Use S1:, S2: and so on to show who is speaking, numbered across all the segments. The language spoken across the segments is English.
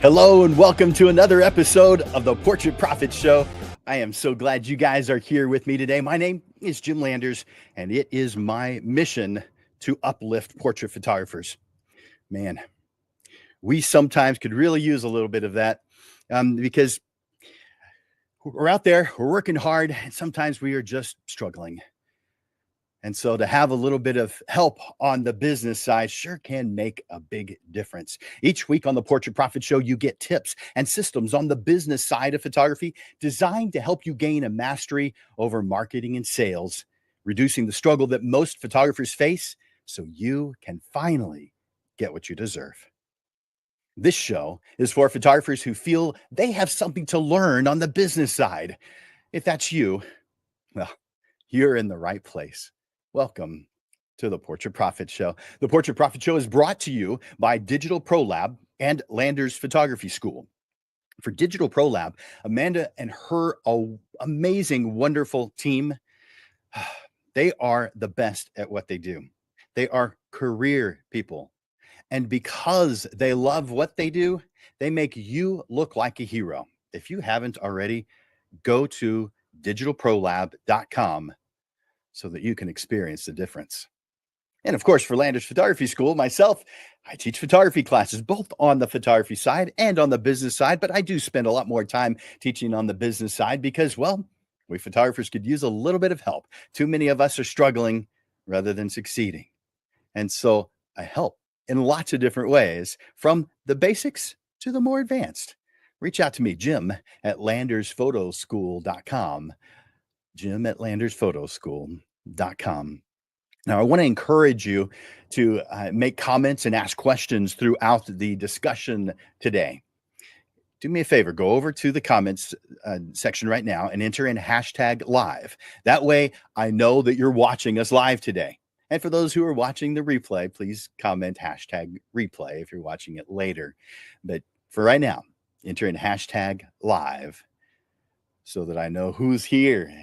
S1: Hello and welcome to another episode of the Portrait Profit Show. I am so glad you guys are here with me today. My name is Jim Landers, and it is my mission to uplift portrait photographers. Man, we sometimes could really use a little bit of that because we're out there, we're working hard, and sometimes we are just struggling. And so to have a little bit of help on the business side sure can make a big difference. Each week on the Portrait Profit Show, you get tips and systems on the business side of photography designed to help you gain a mastery over marketing and sales, reducing the struggle that most photographers face so you can finally get what you deserve. This show is for photographers who feel they have something to learn on the business side. If that's you, well, you're in the right place. Welcome to the Portrait Profit Show. The Portrait Profit Show is brought to you by Digital Pro Lab and Landers Photography School. For Digital Pro Lab, Amanda and her amazing, wonderful team, they are the best at what they do. They are career people. And because they love what they do, they make you look like a hero. If you haven't already, go to digitalprolab.com so that you can experience the difference. And of course, for Landers Photography School, myself, I teach photography classes, both on the photography side and on the business side, but I do spend a lot more time teaching on the business side because, well, we photographers could use a little bit of help. Too many of us are struggling rather than succeeding. And so I help in lots of different ways, from the basics to the more advanced. Reach out to me, Jim at landersphotoschool.com. Jim at landersphotoschool.com. Now, I want to encourage you to make comments and ask questions throughout the discussion today. Do me a favor, go over to the comments section right now and enter in hashtag live. That way, I know that you're watching us live today. And for those who are watching the replay, please comment hashtag replay if you're watching it later. But for right now, enter in hashtag live so that I know who's here.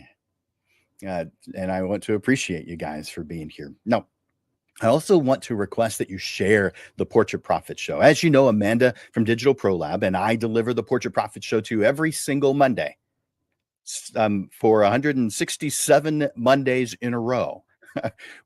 S1: And I want to appreciate you guys for being here. Now, I also want to request that you share the Portrait Profit Show. As you know, Amanda from Digital Pro Lab and I deliver the Portrait Profit Show to you every single Monday for 167 Mondays in a row.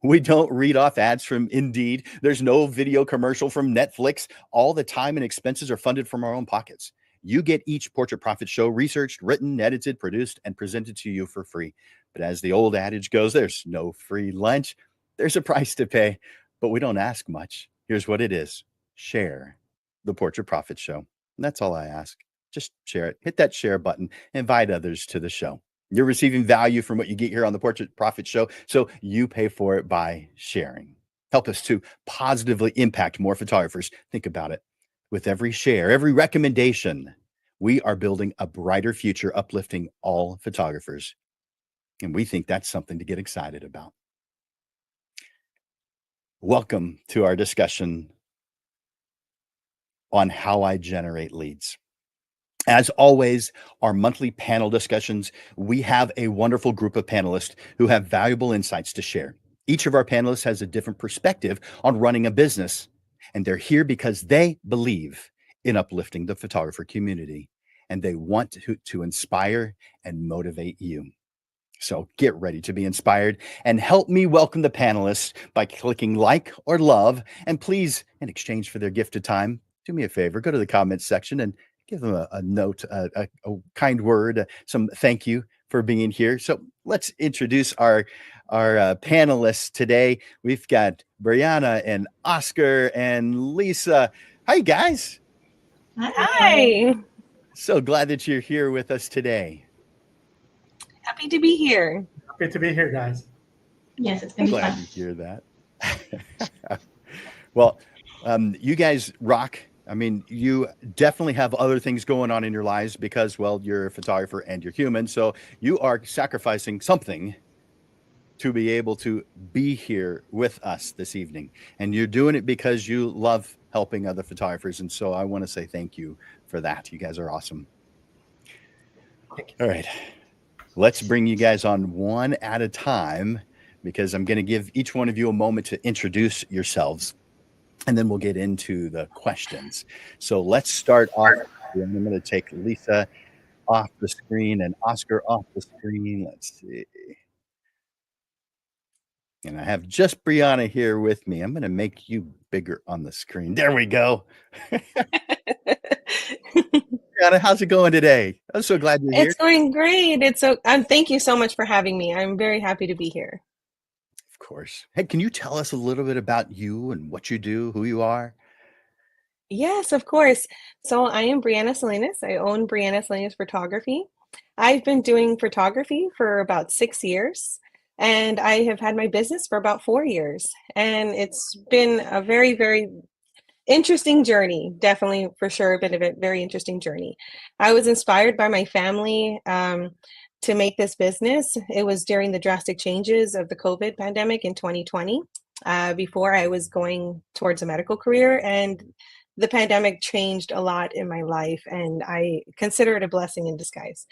S1: We don't read off ads from Indeed. There's no video commercial from Netflix. All the time and expenses are funded from our own pockets. You get each Portrait Profit Show researched, written, edited, produced, and presented to you for free. But as the old adage goes, there's no free lunch. There's a price to pay, but we don't ask much. Here's what it is. Share the Portrait Profit Show. And that's all I ask. Just share it. Hit that share button. Invite others to the show. You're receiving value from what you get here on the Portrait Profit Show, so you pay for it by sharing. Help us to positively impact more photographers. Think about it. With every share, every recommendation, we are building a brighter future, uplifting all photographers. And we think that's something to get excited about. Welcome to our discussion on how I generate leads. As always, our monthly panel discussions, we have a wonderful group of panelists who have valuable insights to share. Each of our panelists has a different perspective on running a business, and they're here because they believe in uplifting the photographer community, and they want to inspire and motivate you. So get ready to be inspired and help me welcome the panelists by clicking like or love. And please, in exchange for their gift of time, do me a favor, go to the comments section and give them a note, a kind word, some thank you for being here. So let's introduce our panelists today. We've got Brianna and Oscar and Lisa. Hi, guys.
S2: Hi.
S1: So glad that you're here with us today.
S2: Happy to be here.
S3: Happy to be here, guys.
S4: Yes, it's going to be
S1: Glad
S4: fun.
S1: to hear that. Well, you guys rock. I mean, you definitely have other things going on in your lives because, well, you're a photographer and you're human. So you are sacrificing something to be able to be here with us this evening. And you're doing it because you love helping other photographers. And so I want to say thank you for that. You guys are awesome. All right. Let's bring you guys on one at a time because I'm going to give each one of you a moment to introduce yourselves. and then we'll get into the questions. So let's start off. I'm going to take Lisa off the screen and Oscar off the screen. Let's see. And I have just Brianna here with me. I'm going to make you bigger on the screen. There we go. Brianna, how's it going today? I'm so glad you're here.
S2: It's going great. Thank you so much for having me. I'm very happy to be here.
S1: Of course. Hey, can you tell us a little bit about you and what you do, who you are?
S2: Yes, of course. So I am Brianna Salinas. I own Brianna Salinas Photography. I've been doing photography for about 6 years, and I have had my business for about 4 years. And it's been a very, very interesting journey. Definitely, for sure, been a very interesting journey. I was inspired by my family to make this business. It was during the drastic changes of the COVID pandemic in 2020, before I was going towards a medical career, and the pandemic changed a lot in my life, and I consider it a blessing in disguise.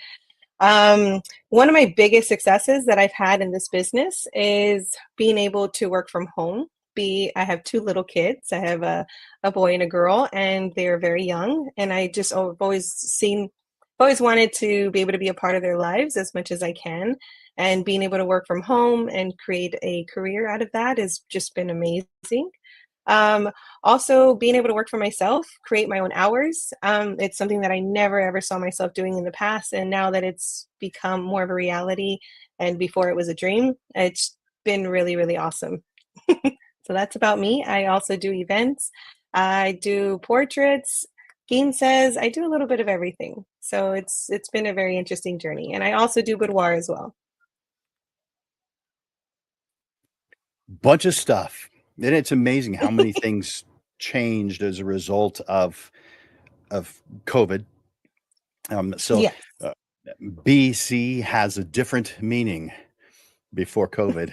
S2: One of my biggest successes that I've had in this business is being able to work from home. I have two little kids. I have a boy and a girl, and they're very young. And I've always wanted to be able to be a part of their lives as much as I can. And being able to work from home and create a career out of that has just been amazing. Um, Also, being able to work for myself, create my own hours. It's something that I never ever saw myself doing in the past. And now that it's become more of a reality, and before it was a dream, it's been really, really awesome. So that's about me. I also do events. I do portraits, says I do a little bit of everything. So it's been a very interesting journey. And I also do boudoir as well.
S1: Bunch of stuff. And it's amazing how many things changed as a result of COVID. So
S2: Yes.
S1: BC has a different meaning before COVID.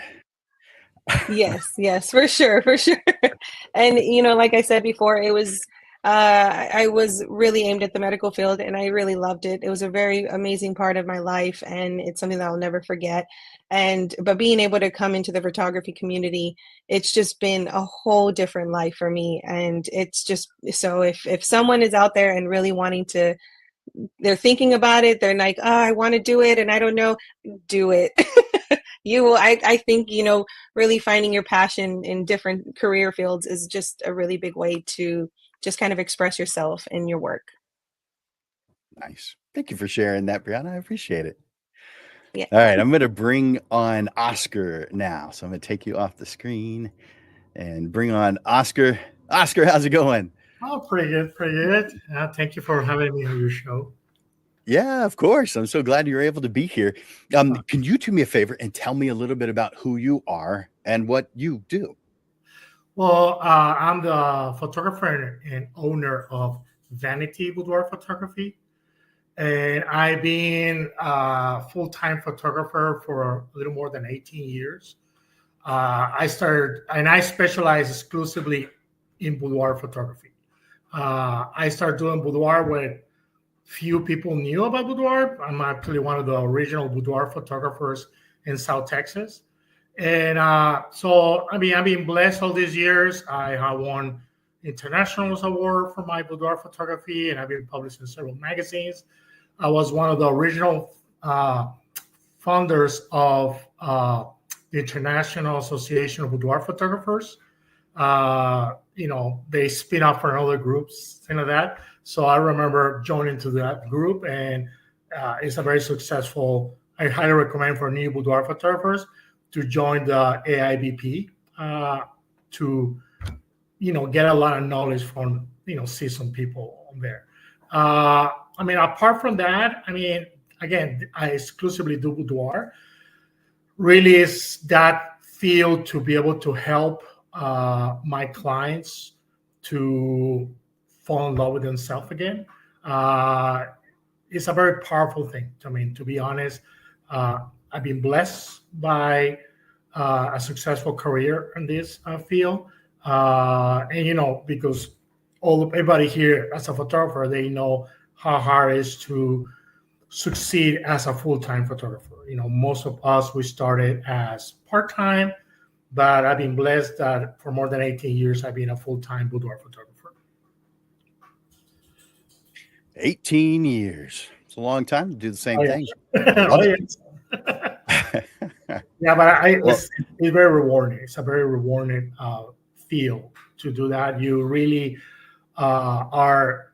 S2: Yes, for sure, for sure. And like I said before, I was really aimed at the medical field, and I really loved it. It was a very amazing part of my life, and it's something that I'll never forget. But being able to come into the photography community, it's just been a whole different life for me. And it's just, so if someone is out there and really wanting to, they're thinking about it, they're like, oh, I want to do it and I don't know, do it. I think, really finding your passion in different career fields is just a really big way to just kind of express yourself in your work.
S1: Nice. Thank you for sharing that, Brianna. I appreciate it.
S2: Yeah.
S1: All right, I'm going to bring on Oscar now. So I'm going to take you off the screen and bring on Oscar. Oscar, how's it going?
S3: Oh, pretty good, pretty good. Thank you for having me on your show.
S1: Yeah, of course. I'm so glad you're able to be here. Can you do me a favor and tell me a little bit about who you are and what you do?
S3: Well, I'm the photographer and owner of Vanity Boudoir Photography. And I've been a full-time photographer for a little more than 18 years. I specialize exclusively in boudoir photography. I started doing boudoir when few people knew about boudoir. I'm actually one of the original boudoir photographers in South Texas. And so, I've been blessed all these years. I have won international award for my boudoir photography, and I've been published in several magazines. I was one of the original founders of the International Association of Boudoir Photographers. They spin off from other groups, things like that. So I remember joining to that group, and it's a very successful. I highly recommend for new boudoir photographers to join the AIBP to, get a lot of knowledge from, seasoned people on there. Apart from that, again, I exclusively do boudoir. Really is that field to be able to help my clients to fall in love with themselves again. It's a very powerful thing. To be honest, I've been blessed by a successful career in this field. Because everybody here as a photographer, they know how hard it is to succeed as a full-time photographer. Most of us, we started as part-time, but I've been blessed that for more than 18 years, I've been a full-time boudoir photographer.
S1: 18 years. It's a long time to do the same
S3: Oh,
S1: thing.
S3: yeah.
S1: Love
S3: Oh,
S1: it.
S3: Yeah, but
S1: Well,
S3: it's very rewarding. It's a very rewarding feel to do that. You really are,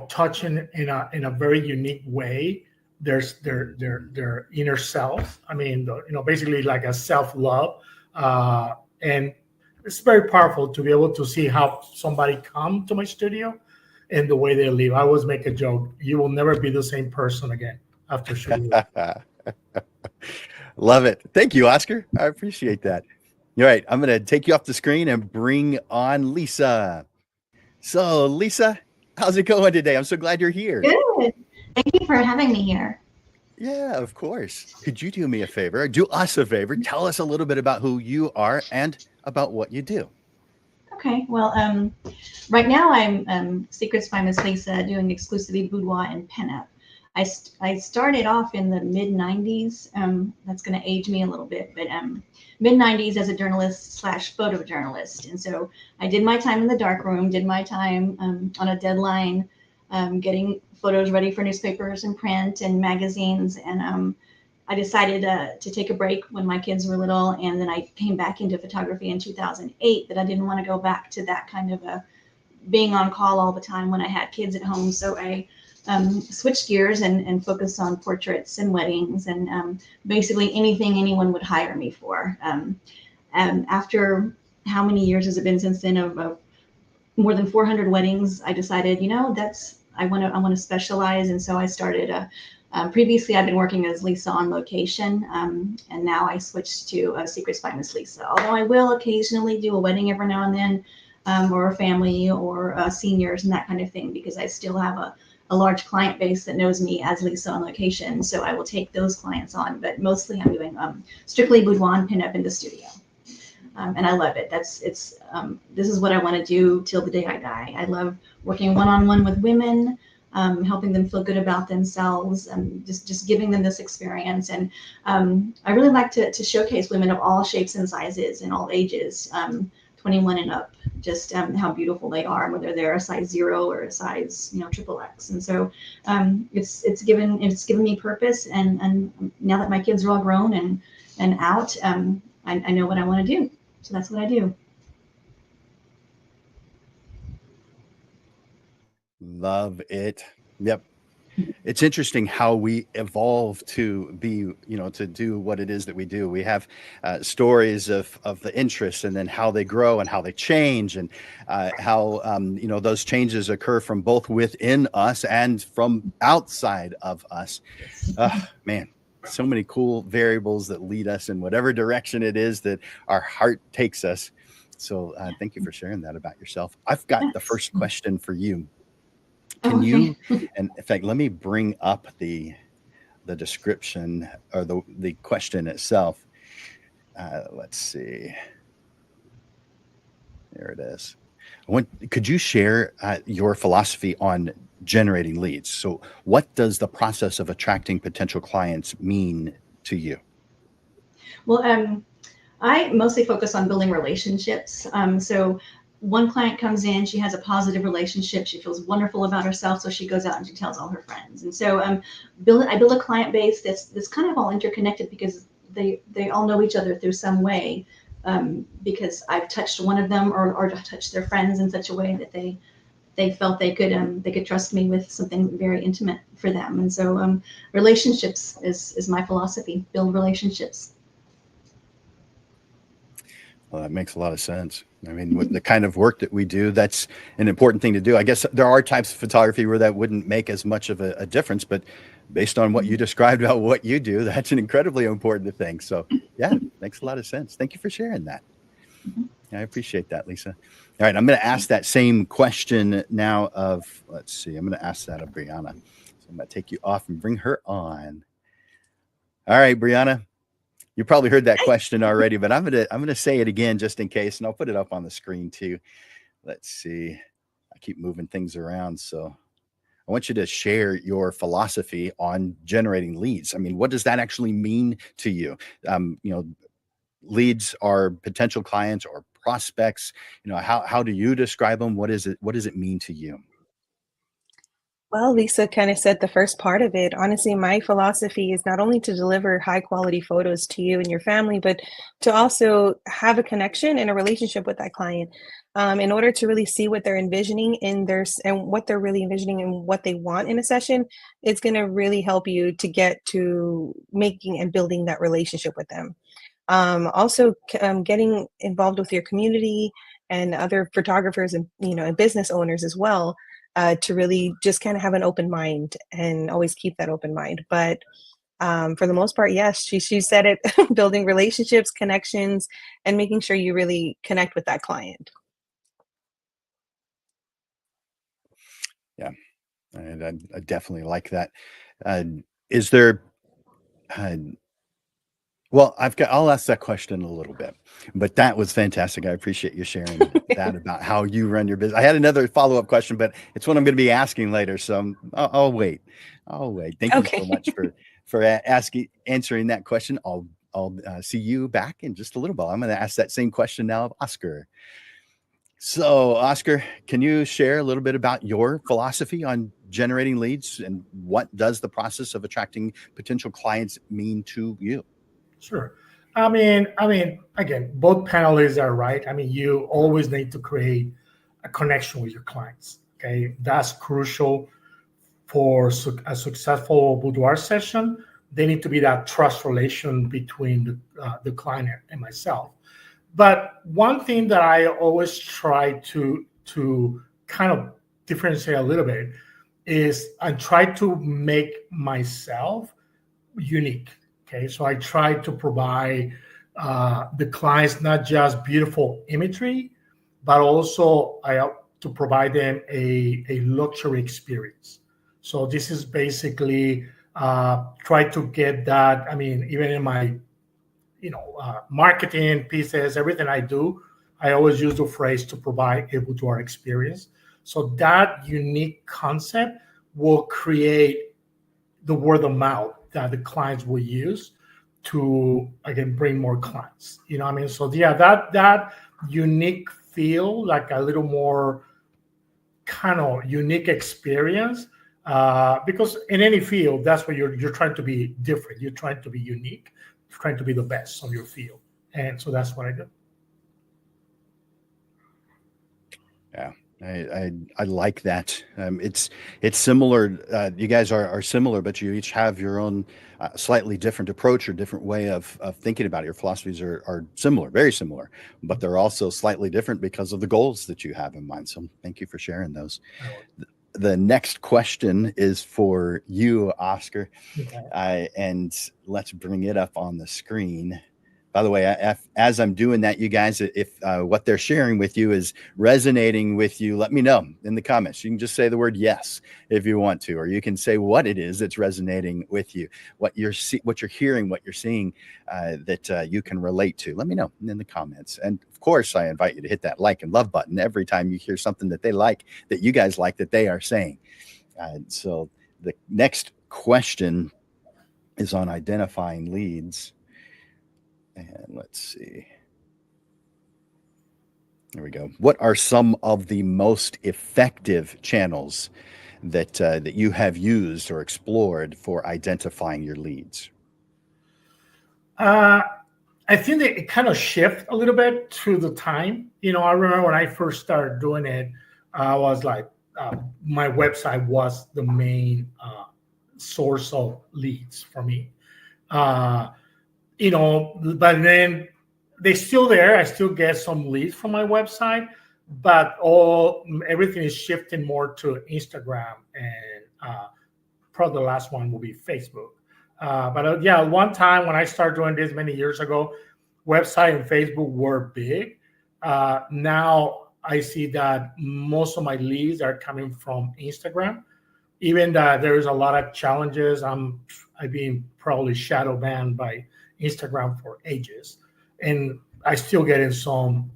S3: touching in a very unique way. Their inner self. I mean, basically like a self-love, and it's very powerful to be able to see how somebody come to my studio and the way they live. I always make a joke: you will never be the same person again after shooting.
S1: love it. Thank you, Oscar. I appreciate that. All right. I'm going to take you off the screen and bring on Lisa. So, Lisa, how's it going today? I'm so glad you're here.
S4: Good. Thank you for having me here.
S1: Yeah, of course. Could you do me a favor? Do us a favor. Tell us a little bit about who you are and about what you do.
S4: Okay. Well, right now I'm Secrets by Miss Lisa, doing exclusively boudoir and pinup. I started off in the mid 90s. That's going to age me a little bit, but mid 90s as a journalist slash photojournalist. And so I did my time in the darkroom, did my time on a deadline, getting photos ready for newspapers and print and magazines. And I decided to take a break when my kids were little. And then I came back into photography in 2008, but I didn't want to go back to that kind of being on call all the time when I had kids at home. So I switched gears and focused on portraits and weddings and basically anything anyone would hire me for. And after how many years has it been since then of more than 400 weddings, I decided, I want to specialize. And so I started previously I've been working as Lisa on location, and now I switched to Secrets by Miss Lisa. Although I will occasionally do a wedding every now and then, or a family or seniors and that kind of thing, because I still have a large client base that knows me as Lisa on location. So I will take those clients on, but mostly I'm doing strictly boudoir and pinup in the studio. And I love it. This is what I want to do till the day I die. I love working one-on-one with women, helping them feel good about themselves, and just giving them this experience. And I really like to showcase women of all shapes and sizes and all ages, 21 and up, just how beautiful they are, whether they're a size 0 or a size XXX. And so it's given me purpose. And now that my kids are all grown and out, I know what I want to do. So that's what I do.
S1: Love it. Yep. It's interesting how we evolve to be, to do what it is that we do. We have stories of the interests, and then how they grow and how they change, and how, those changes occur from both within us and from outside of us. Man, so many cool variables that lead us in whatever direction it is that our heart takes us. So thank you for sharing that about yourself. I've got the first question for you. Can you, and in fact, let me bring up the description or the question itself. Let's see. There it is. Could you share your philosophy on generating leads? So what does the process of attracting potential clients mean to you?
S4: Well, I mostly focus on building relationships. So one client comes in, she has a positive relationship, she feels wonderful about herself, so she goes out and she tells all her friends. And so I build a client base that's kind of all interconnected, because they all know each other through some way, because I've touched one of them or touched their friends in such a way that they felt they could trust me with something very intimate for them. And so relationships is my philosophy. Build relationships.
S1: Well, that makes a lot of sense. I mean, with the kind of work that we do, that's an important thing to do. I guess there are types of photography where that wouldn't make as much of a difference, but based on what you described about what you do, that's an incredibly important thing. So yeah, makes a lot of sense. Thank you for sharing that. I appreciate that, Lisa. All right, I'm going to ask that same question now of, let's see, I'm going to ask that of Brianna. So I'm going to take you off and bring her on. All right, Brianna. You probably heard that question already, but I'm gonna say it again just in case, and I'll put it up on the screen too. Let's see. I keep moving things around, so I want you to share your philosophy on generating leads. I mean, what does that actually mean to you? leads are potential clients or prospects? How do you describe them? What does it mean to you?
S2: Well, Lisa kind of said the first part of it. Honestly, my philosophy is not only to deliver high quality photos to you and your family, but to also have a connection and a relationship with that client, in order to really see what they're envisioning and what they're really envisioning and what they want in a session. It's going to really help you to get to making and building that relationship with them. Also, getting involved with your community and other photographers and and business owners as well, to really just kind of have an open mind and always keep that open mind. But for the most part, yes, she said it: building relationships, connections, and making sure you really connect with that client.
S1: Yeah, and I definitely like that. Uh, is there? Uh, well, I'll ask that question in a little bit, but that was fantastic. I appreciate you sharing that about how you run your business. I had another follow-up question, but it's what I'm going to be asking later. So I'll wait. I'll wait. Thank you so
S2: Okay.
S1: much for answering that question. I'll see you back in just a little while. I'm going to ask that same question now of Oscar. So, Oscar, can you share a little bit about your philosophy on generating leads, and what does the process of attracting potential clients mean to you?
S3: Sure. Again, both panelists are right. I mean, you always need to create a connection with your clients. Okay, that's crucial for a successful boudoir session. They need to be that trust relation between the client and myself. But one thing that I always try to kind of differentiate a little bit is I try to make myself unique. Okay, so I try to provide the clients not just beautiful imagery, but also I help to provide them a luxury experience. So this is basically try to get that. I mean, even in my marketing pieces, everything I do, I always use the phrase to provide a boudoir experience. So that unique concept will create the word of mouth that the clients will use to, again, bring more clients. You know what I mean? So yeah, that unique feel, like a little more kind of unique experience, because in any field, that's what you're trying to be different. You're trying to be unique. You're trying to be the best of your field, and so that's what I do.
S1: Yeah, I like that. It's similar. You guys are similar, but you each have your own slightly different approach or different way of thinking about it. Your philosophies are similar, very similar, but they're also slightly different because of the goals that you have in mind. So thank you for sharing those. The next question is for you, Oscar.
S3: Okay.
S1: And let's bring it up on the screen. By the way, as I'm doing that, you guys, if what they're sharing with you is resonating with you, let me know in the comments. You can just say the word yes if you want to, or you can say what it is that's resonating with you, what you're hearing, what you're seeing, that you can relate to. Let me know in the comments. And of course, I invite you to hit that like and love button every time you hear something that they like, that you guys like, that they are saying. So the next question is on identifying leads. And let's see. There we go. What are some of the most effective channels that you have used or explored for identifying your leads?
S3: I think that it kind of shift a little bit through the time. I remember when I first started doing it, I was like, my website was the main source of leads for me. But then they're still there. I still get some leads from my website, but everything is shifting more to Instagram, and probably the last one will be Facebook. But yeah, one time when I started doing this many years ago, website and Facebook were big. Now I see that most of my leads are coming from Instagram. Even that there is a lot of challenges. I've been probably shadow banned by Instagram for ages, and I still getting some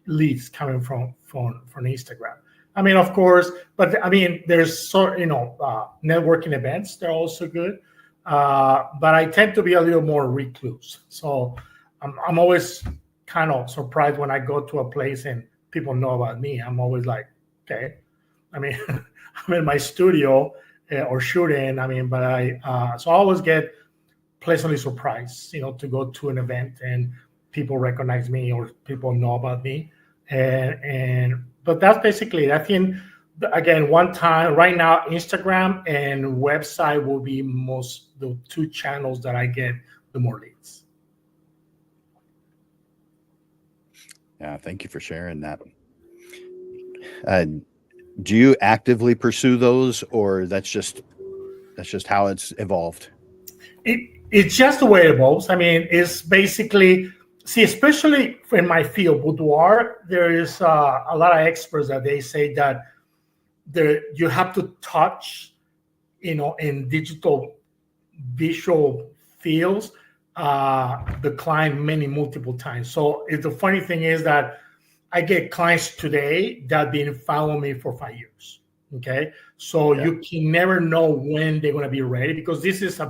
S3: leads coming from Instagram. I mean, of course, but I mean, there's networking events. They're also good, but I tend to be a little more recluse. So I'm always kind of surprised when I go to a place and people know about me. I'm always like, okay. I mean, I'm in my studio or shooting. I mean, but so I always get pleasantly surprised, to go to an event and people recognize me or people know about me. But that's basically it. I think, again, one time right now, Instagram and website will be the two channels that I get the more leads.
S1: Yeah, thank you for sharing that. Do you actively pursue those, or that's just how it's evolved?
S3: It's just the way it evolves. I mean, it's basically, especially in my field, boudoir, there is a lot of experts that they say that you have to touch, in digital visual fields, the client multiple times. So the funny thing is that I get clients today that been following me for 5 years. Okay, so you can never know when they're going to be ready, because this is a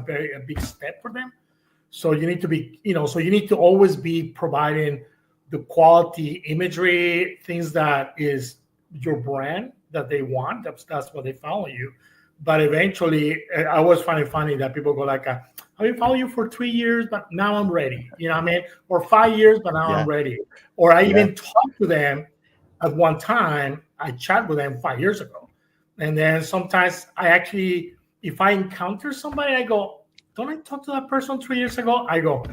S3: big step for them. So you need to be, so you need to always be providing the quality imagery, things that is your brand that they want. That's what they follow you. But eventually, I always find it funny that people go like, "I've been following you for 3 years, but now I'm ready." You know what I mean? Or 5 years, but now I'm ready. Or I even talked to them at one time. I chat with them 5 years ago. And then sometimes if I encounter somebody, I go, "Don't I talk to that person 3 years ago?" I go,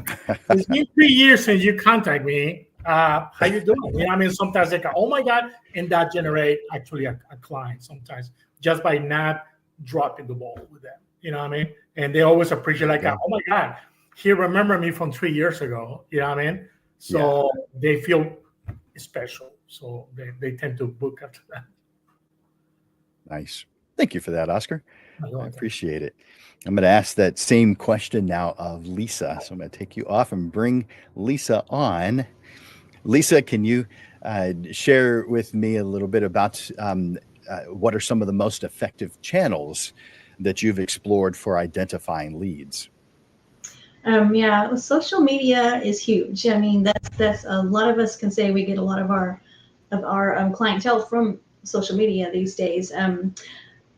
S3: "It's been 3 years since you contact me. How you doing?" You know what I mean? Sometimes they go, "Oh my God," and that generate actually a client sometimes just by not dropping the ball with them. You know what I mean? And they always appreciate "Oh my God, he remembered me from 3 years ago." You know what I mean? So they feel special. So they tend to book after that.
S1: Nice. Thank you for that, Oscar. I appreciate it. I'm going to ask that same question now of Lisa. So I'm going to take you off and bring Lisa on. Lisa, can you share with me a little bit about what are some of the most effective channels that you've explored for identifying leads?
S4: Social media is huge. I mean, that's a lot of us can say we get a lot of our clientele from social media these days.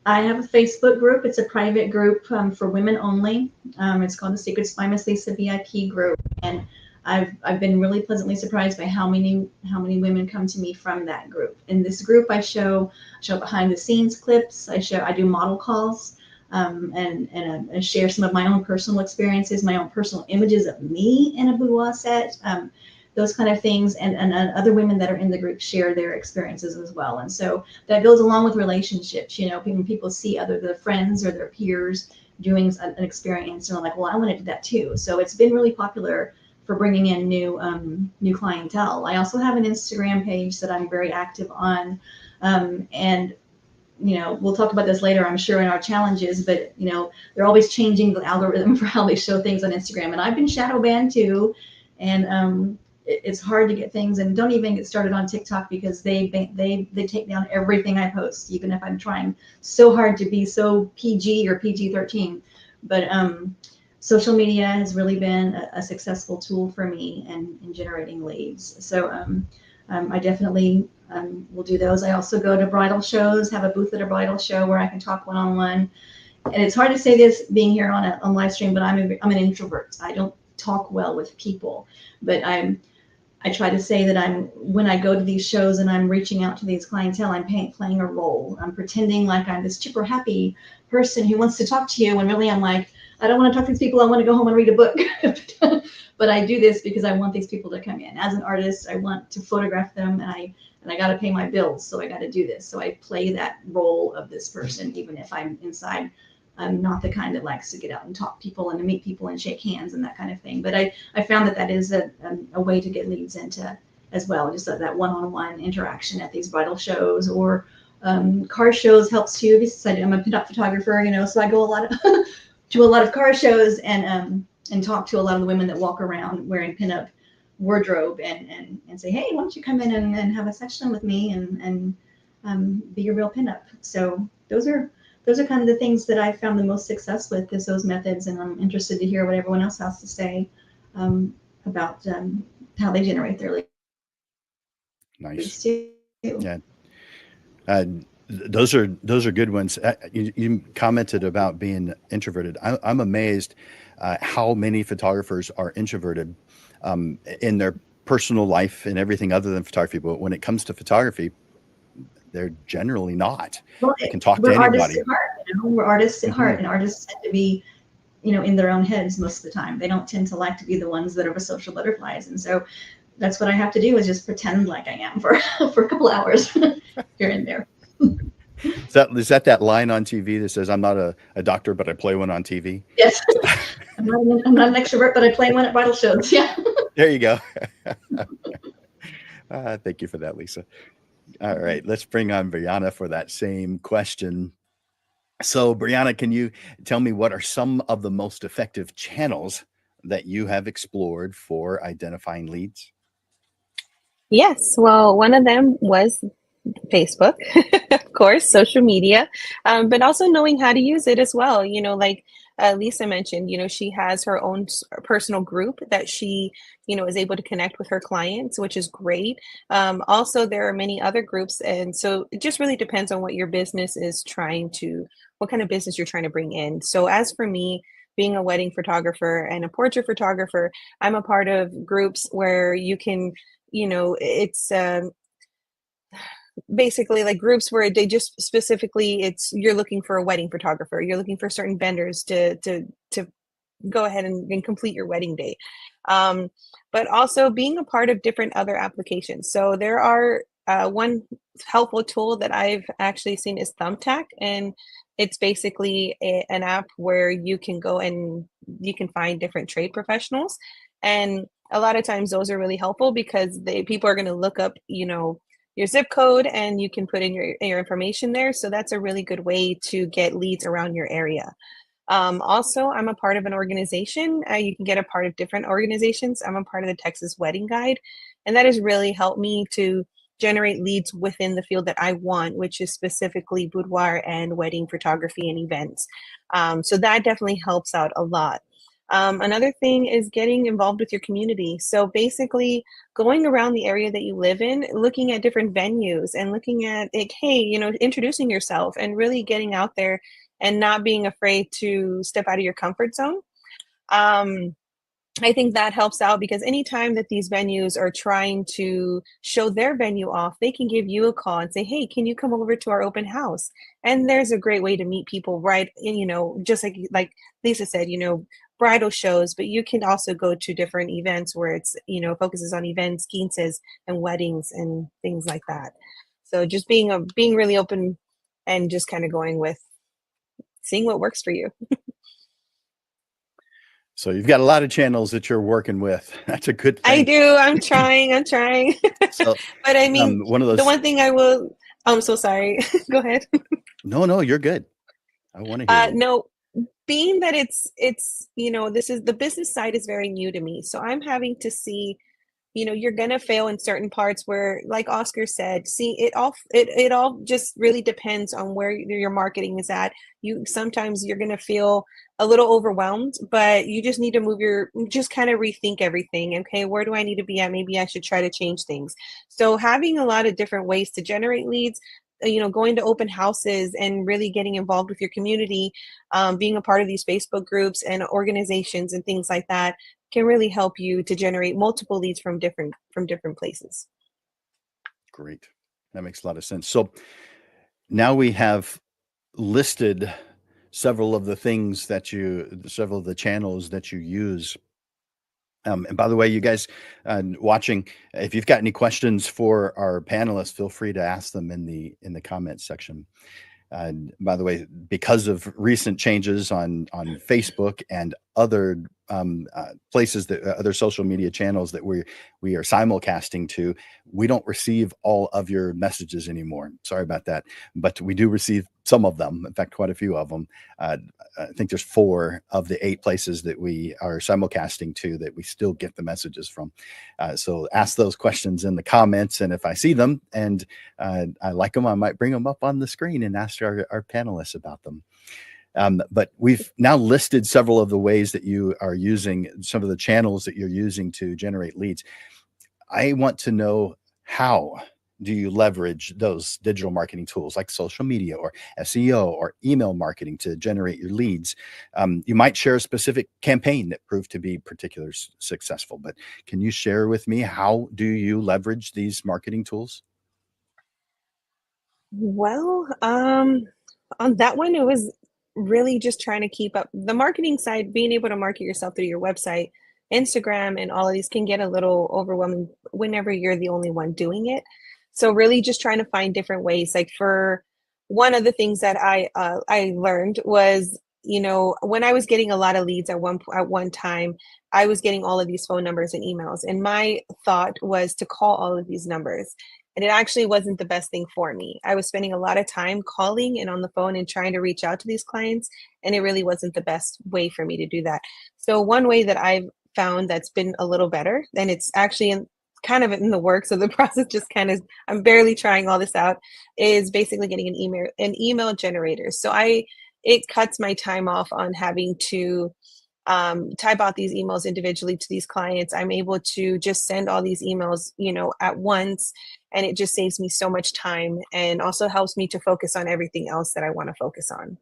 S4: I have a Facebook group. It's a private group for women only. It's called the Secrets by Miss Lisa VIP group, and I've been really pleasantly surprised by how many women come to me from that group. In this group, I show behind the scenes clips. I do model calls, and share some of my own personal experiences, my own personal images of me in a boudoir set. Those kind of things, and other women that are in the group share their experiences as well. And so that goes along with relationships. When people see their friends or their peers doing an experience, and they're like, "Well, I want to do that too." So it's been really popular for bringing in new clientele. I also have an Instagram page that I'm very active on, and we'll talk about this later, I'm sure, in our challenges, but they're always changing the algorithm for how they show things on Instagram, and I've been shadow banned too, and it's hard to get things. And don't even get started on TikTok, because they take down everything I post, even if I'm trying so hard to be so PG or PG-13. But social media has really been a successful tool for me in generating leads. So I definitely will do those. I also go to bridal shows, have a booth at a bridal show where I can talk one-on-one. And it's hard to say this being here on live stream, but I'm an introvert. I don't talk well with people, but I try to say that when I go to these shows and I'm reaching out to these clientele, I'm playing a role. I'm pretending like I'm this super happy person who wants to talk to you, when really I'm like, I don't want to talk to these people. I want to go home and read a book. But I do this because I want these people to come in. As an artist, I want to photograph them, and I got to pay my bills, so I got to do this. So I play that role of this person, even if I'm inside. I'm not the kind that likes to get out and talk to people and to meet people and shake hands and that kind of thing. But I found that is a way to get leads into as well, just that one-on-one interaction at these bridal shows, or car shows helps too, because I'm a pinup photographer, so I go to a lot of car shows and talk to a lot of the women that walk around wearing pinup wardrobe and say, "Hey, why don't you come in and have a session with me and be a real pinup?" So those are kind of the things that I found the most success with, is those methods, and I'm interested to hear what everyone else has to say. about how they generate their
S1: Nice.
S4: leads too.
S1: Yeah. Those are good ones. You commented about being introverted. I'm amazed how many photographers are introverted in their personal life and everything other than photography. But when it comes to photography, they're generally not.
S4: Well,
S1: They can talk to
S4: we're
S1: anybody.
S4: artists at heart. We're artists at heart,
S1: Mhm.
S4: and artists tend to be, in their own heads most of the time. They don't tend to like to be the ones that are the social butterflies, and so that's what I have to do is just pretend like I am for for a couple hours here and there.
S1: Is that line on TV that says, "I'm not a doctor, but I play one on TV"?
S4: Yes, I'm not an extrovert, but I play one at bridal shows. Yeah.
S1: There you go. Thank you for that, Lisa. All right, let's bring on Brianna for that same question. So, Brianna, can you tell me what are some of the most effective channels that you have explored for identifying leads?
S2: Yes, well, one of them was Facebook, of course, social media, but also knowing how to use it as well. Like Lisa mentioned, she has her own personal group that she, is able to connect with her clients, which is great. Also, there are many other groups. And so it just really depends on what your business is what kind of business you're trying to bring in. So as for me, being a wedding photographer and a portrait photographer, I'm a part of groups where you can, it's basically like groups where they just specifically you're looking for a wedding photographer, you're looking for certain vendors to go ahead and complete your wedding day, but also being a part of different other applications. So there are one helpful tool that I've actually seen is Thumbtack, and it's basically an app where you can go and you can find different trade professionals, and a lot of times those are really helpful because people are going to look up your zip code, and you can put in your information there. So that's a really good way to get leads around your area. Also, I'm a part of an organization. You can get a part of different organizations. I'm a part of the Texas Wedding Guide, and that has really helped me to generate leads within the field that I want, which is specifically boudoir and wedding photography and events. So that definitely helps out a lot. Another thing is getting involved with your community. So basically going around the area that you live in, looking at different venues and looking at like, hey, introducing yourself and really getting out there and not being afraid to step out of your comfort zone. I think that helps out because anytime that these venues are trying to show their venue off, they can give you a call and say, hey, can you come over to our open house? And there's a great way to meet people right in, just like Lisa said, bridal shows, but you can also go to different events where it's, focuses on events, quinces and weddings and things like that. So just being really open and just kind of going with seeing what works for you.
S1: So you've got a lot of channels that you're working with. That's a good thing.
S2: I do. I'm trying.
S1: So,
S2: but I mean,
S1: one of those.
S2: The one thing I'm so sorry. Go ahead.
S1: No, you're good. I want to hear you.
S2: No, being that it's this is the business side is very new to me, so I'm having to see, you're gonna fail in certain parts where, like Oscar said, see it all just really depends on where your marketing is at. Sometimes you're gonna feel a little overwhelmed, but you just need to just kind of rethink everything. Okay, where do I need to be at? Maybe I should try to change things. So having a lot of different ways to generate leads, going to open houses and really getting involved with your community, being a part of these Facebook groups and organizations and things like that can really help you to generate multiple leads from different places.
S1: Great. That makes a lot of sense. So now we have listed several of the channels that you use. And by the way, you guys watching, if you've got any questions for our panelists, feel free to ask them in the comments section. By the way, because of recent changes on Facebook and other places other social media channels that we are simulcasting to, we don't receive all of your messages anymore. Sorry about that, but we do receive some of them. In fact, quite a few of them. I think there's 4 of the 8 places that we are simulcasting to that we still get the messages from. So ask those questions in the comments, and if I see them and I like them, I might bring them up on the screen and ask our panelists about them. But we've now listed several of the ways that you are using, some of the channels that you're using to generate leads. I want to know, how do you leverage those digital marketing tools like social media or SEO or email marketing to generate your leads? You might share a specific campaign that proved to be particularly successful, but can you share with me, how do you leverage these marketing tools?
S2: Well, on that one, it was really just trying to keep up the marketing side, being able to market yourself through your website, Instagram, and all of these can get a little overwhelming whenever you're the only one doing it. So really just trying to find different ways. Like for one of the things that I learned was, when I was getting a lot of leads at one time, I was getting all of these phone numbers and emails, and my thought was to call all of these numbers. And it actually wasn't the best thing for me. I was spending a lot of time calling and on the phone and trying to reach out to these clients, and it really wasn't the best way for me to do that. So one way that I've found that's been a little better, and it's actually kind of in the works of the process, just kind of, I'm barely trying all this out, is basically getting an email generator. So it cuts my time off on having to type out these emails individually to these clients. I'm able to just send all these emails, at once, and it just saves me so much time and also helps me to focus on everything else that I want to focus on.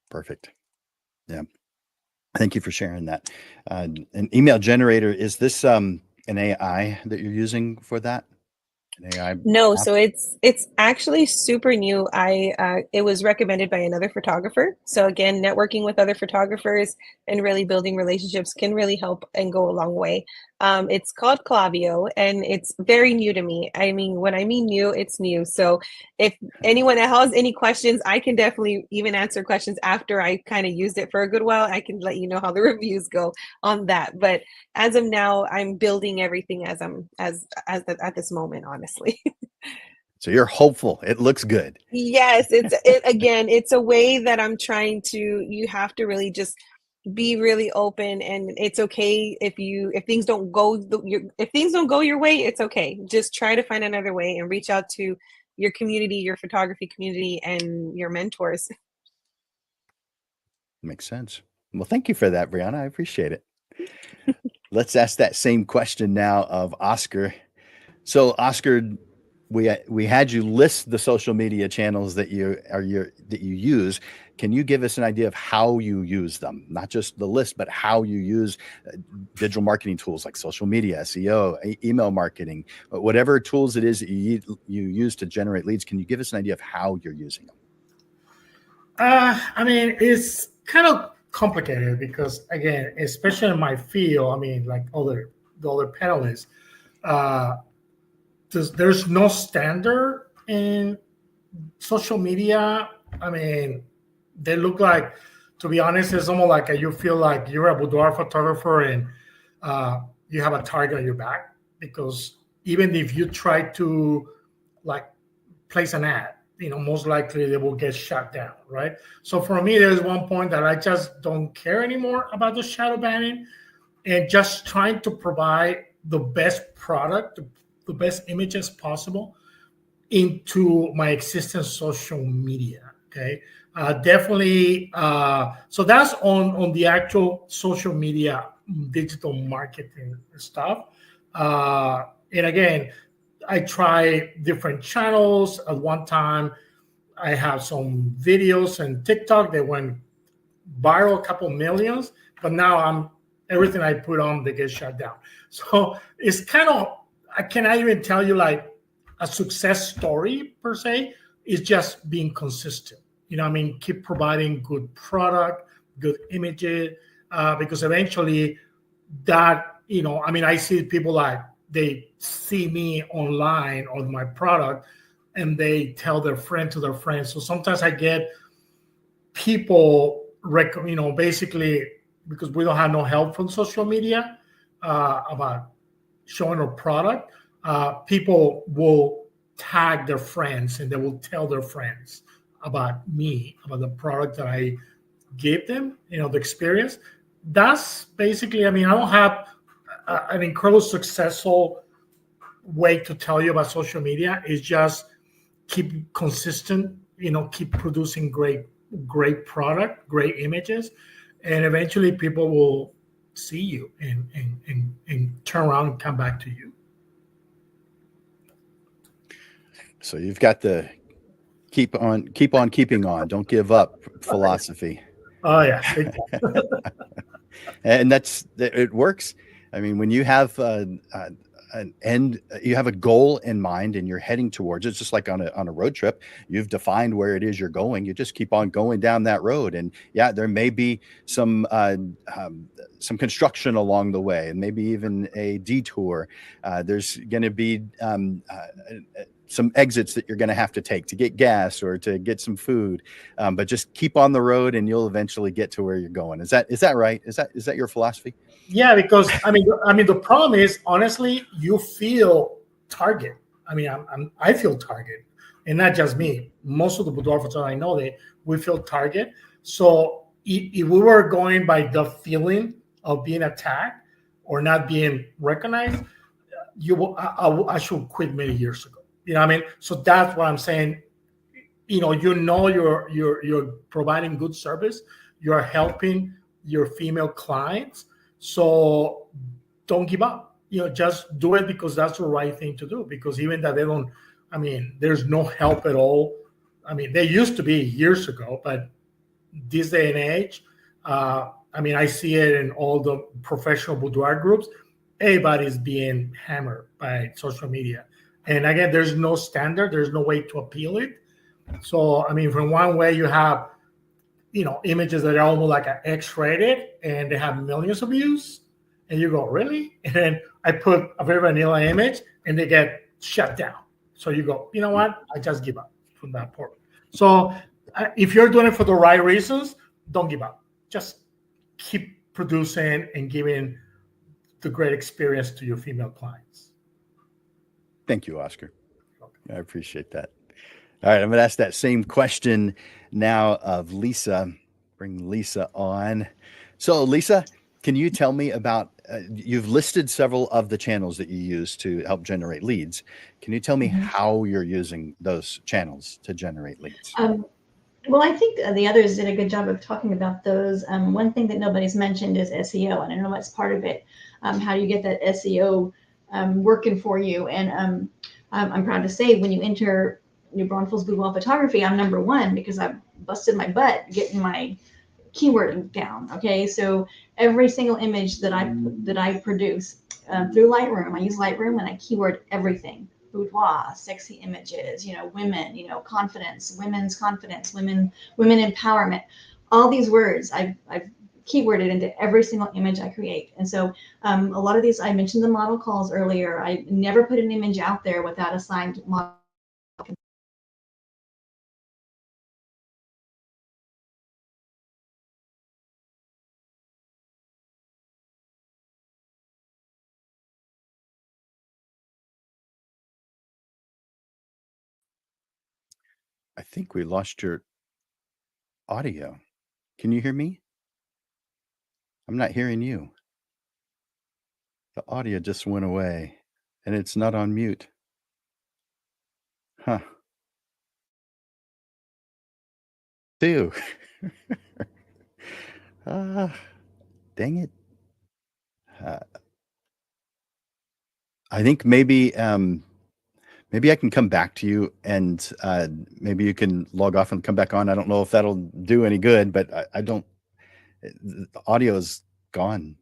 S1: Perfect. Yeah. Thank you for sharing that. An email generator, is this an AI that you're using for that? An AI
S2: No,
S1: app?
S2: so it's actually super new. It was recommended by another photographer. So again, networking with other photographers and really building relationships can really help and go a long way. It's called Clavio, and it's very new to me. I mean, when I mean new, it's new. So if anyone has any questions, I can definitely even answer questions after I kind of used it for a good while. I can let you know how the reviews go on that. But as of now, I'm building everything at this moment, honestly.
S1: So you're hopeful. It looks good.
S2: Yes, it's a way that I'm trying to, you have to really just be really open, and it's okay if things don't go if things don't go your way, it's okay. Just try to find another way and reach out to your community, your photography community, and your mentors.
S1: Makes sense. Well, thank you for that, Brianna. I appreciate it. Let's ask that same question now of Oscar. So, Oscar, we had you list the social media channels that you use. Can you give us an idea of how you use them? Not just the list, but how you use digital marketing tools like social media, SEO, email marketing, whatever tools it is that you use to generate leads. Can you give us an idea of how you're using them?
S3: I mean, it's kind of complicated because, again, especially in my field, I mean, like the other panelists, there's no standard in social media. I mean, they look like, to be honest, it's almost like you feel like you're a boudoir photographer and you have a target on your back, because even if you try to like place an ad, most likely they will get shut down, right? So for me, there's one point that I just don't care anymore about the shadow banning and just trying to provide the best product, the best images possible into my existing social media. Okay, definitely. So that's on the actual social media digital marketing stuff. And again, I try different channels. At one time, I have some videos and TikTok that went viral, a couple millions, but now everything I put on, they get shut down. So it's kind of, I cannot even tell you like a success story per se. It's just being consistent. I mean, keep providing good product, good images, because eventually that, I mean, I see people like they see me online on my product and they tell their friend to their friends. So sometimes I get people, basically because we don't have no help from social media about showing our product, people will tag their friends and they will tell their friends about me, about the product that I gave them, the experience. That's basically, I mean, I don't have an incredible successful way to tell you about social media. It's just keep consistent, keep producing great product, great images, and eventually people will see you and turn around and come back to you.
S1: So you've got the keep on keeping on, don't give up philosophy.
S3: Oh yeah.
S1: And it works. I mean, when you have an end, you have a goal in mind and you're heading towards it, just like on a road trip, you've defined where it is you're going. You just keep on going down that road. And yeah, there may be some construction along the way, and maybe even a detour. There's going to be some exits that you're going to have to take to get gas or to get some food, but just keep on the road and you'll eventually get to where you're going. Is that right? Is that your philosophy?
S3: Yeah, because I mean the problem is, honestly, you feel target. I mean, I feel target, and not just me. Most of the boudoir photographers I know, we feel target. So if we were going by the feeling of being attacked or not being recognized, I should quit many years ago. You know what I mean? So that's what I'm saying. You're providing good service. You're helping your female clients. So don't give up. Just do it because that's the right thing to do. Because even that they don't, I mean, there's no help at all. I mean, they used to be years ago, but this day and age, I mean, I see it in all the professional boudoir groups. Everybody's being hammered by social media. And again, there's no standard. There's no way to appeal it. So, I mean, from one way you have, images that are almost like an X-rated and they have millions of views. And you go, really? And then I put a very vanilla image and they get shut down. So you go, you know what? I just give up from that point. So if you're doing it for the right reasons, don't give up. Just keep producing and giving the great experience to your female clients.
S1: Thank you, Oscar. I appreciate that. All right, I'm going to ask that same question now of Lisa. Bring Lisa on. So, Lisa, can you tell me about, you've listed several of the channels that you use to help generate leads. Can you tell me how you're using those channels to generate leads?
S4: Well, I think the others did a good job of talking about those. One thing that nobody's mentioned is SEO, and I know that's part of it. How do you get that SEO working for you? And I'm proud to say, when you enter New Braunfels Boudoir Photography, I'm #1 because I busted my butt getting my keywording down. Okay, so every single image that I produce through Lightroom, I use Lightroom and I keyword everything: boudoir, sexy images, women, confidence, women's confidence, women empowerment. All these words I've keyworded into every single image I create. And so a lot of these, I mentioned the model calls earlier. I never put an image out there without a signed model.
S1: I think we lost your audio. Can you hear me? I'm not hearing you. The audio just went away and it's not on mute. Huh. Too. Dang it. I think maybe I can come back to you and maybe you can log off and come back on. I don't know if that'll do any good, but I don't, the audio is gone.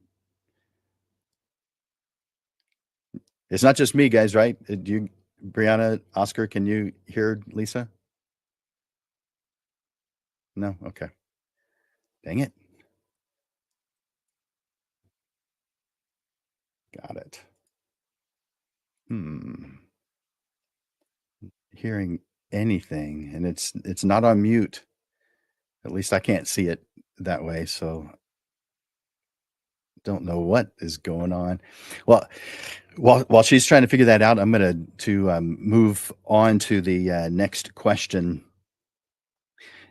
S1: It's not just me, guys, right? You, Brianna, Oscar, can you hear Lisa? No? Okay. Dang it. Got it. Hearing anything, and it's not on mute. At least I can't see it that way, so don't know what is going on. Well, while she's trying to figure that out, I'm going to move on to the next question,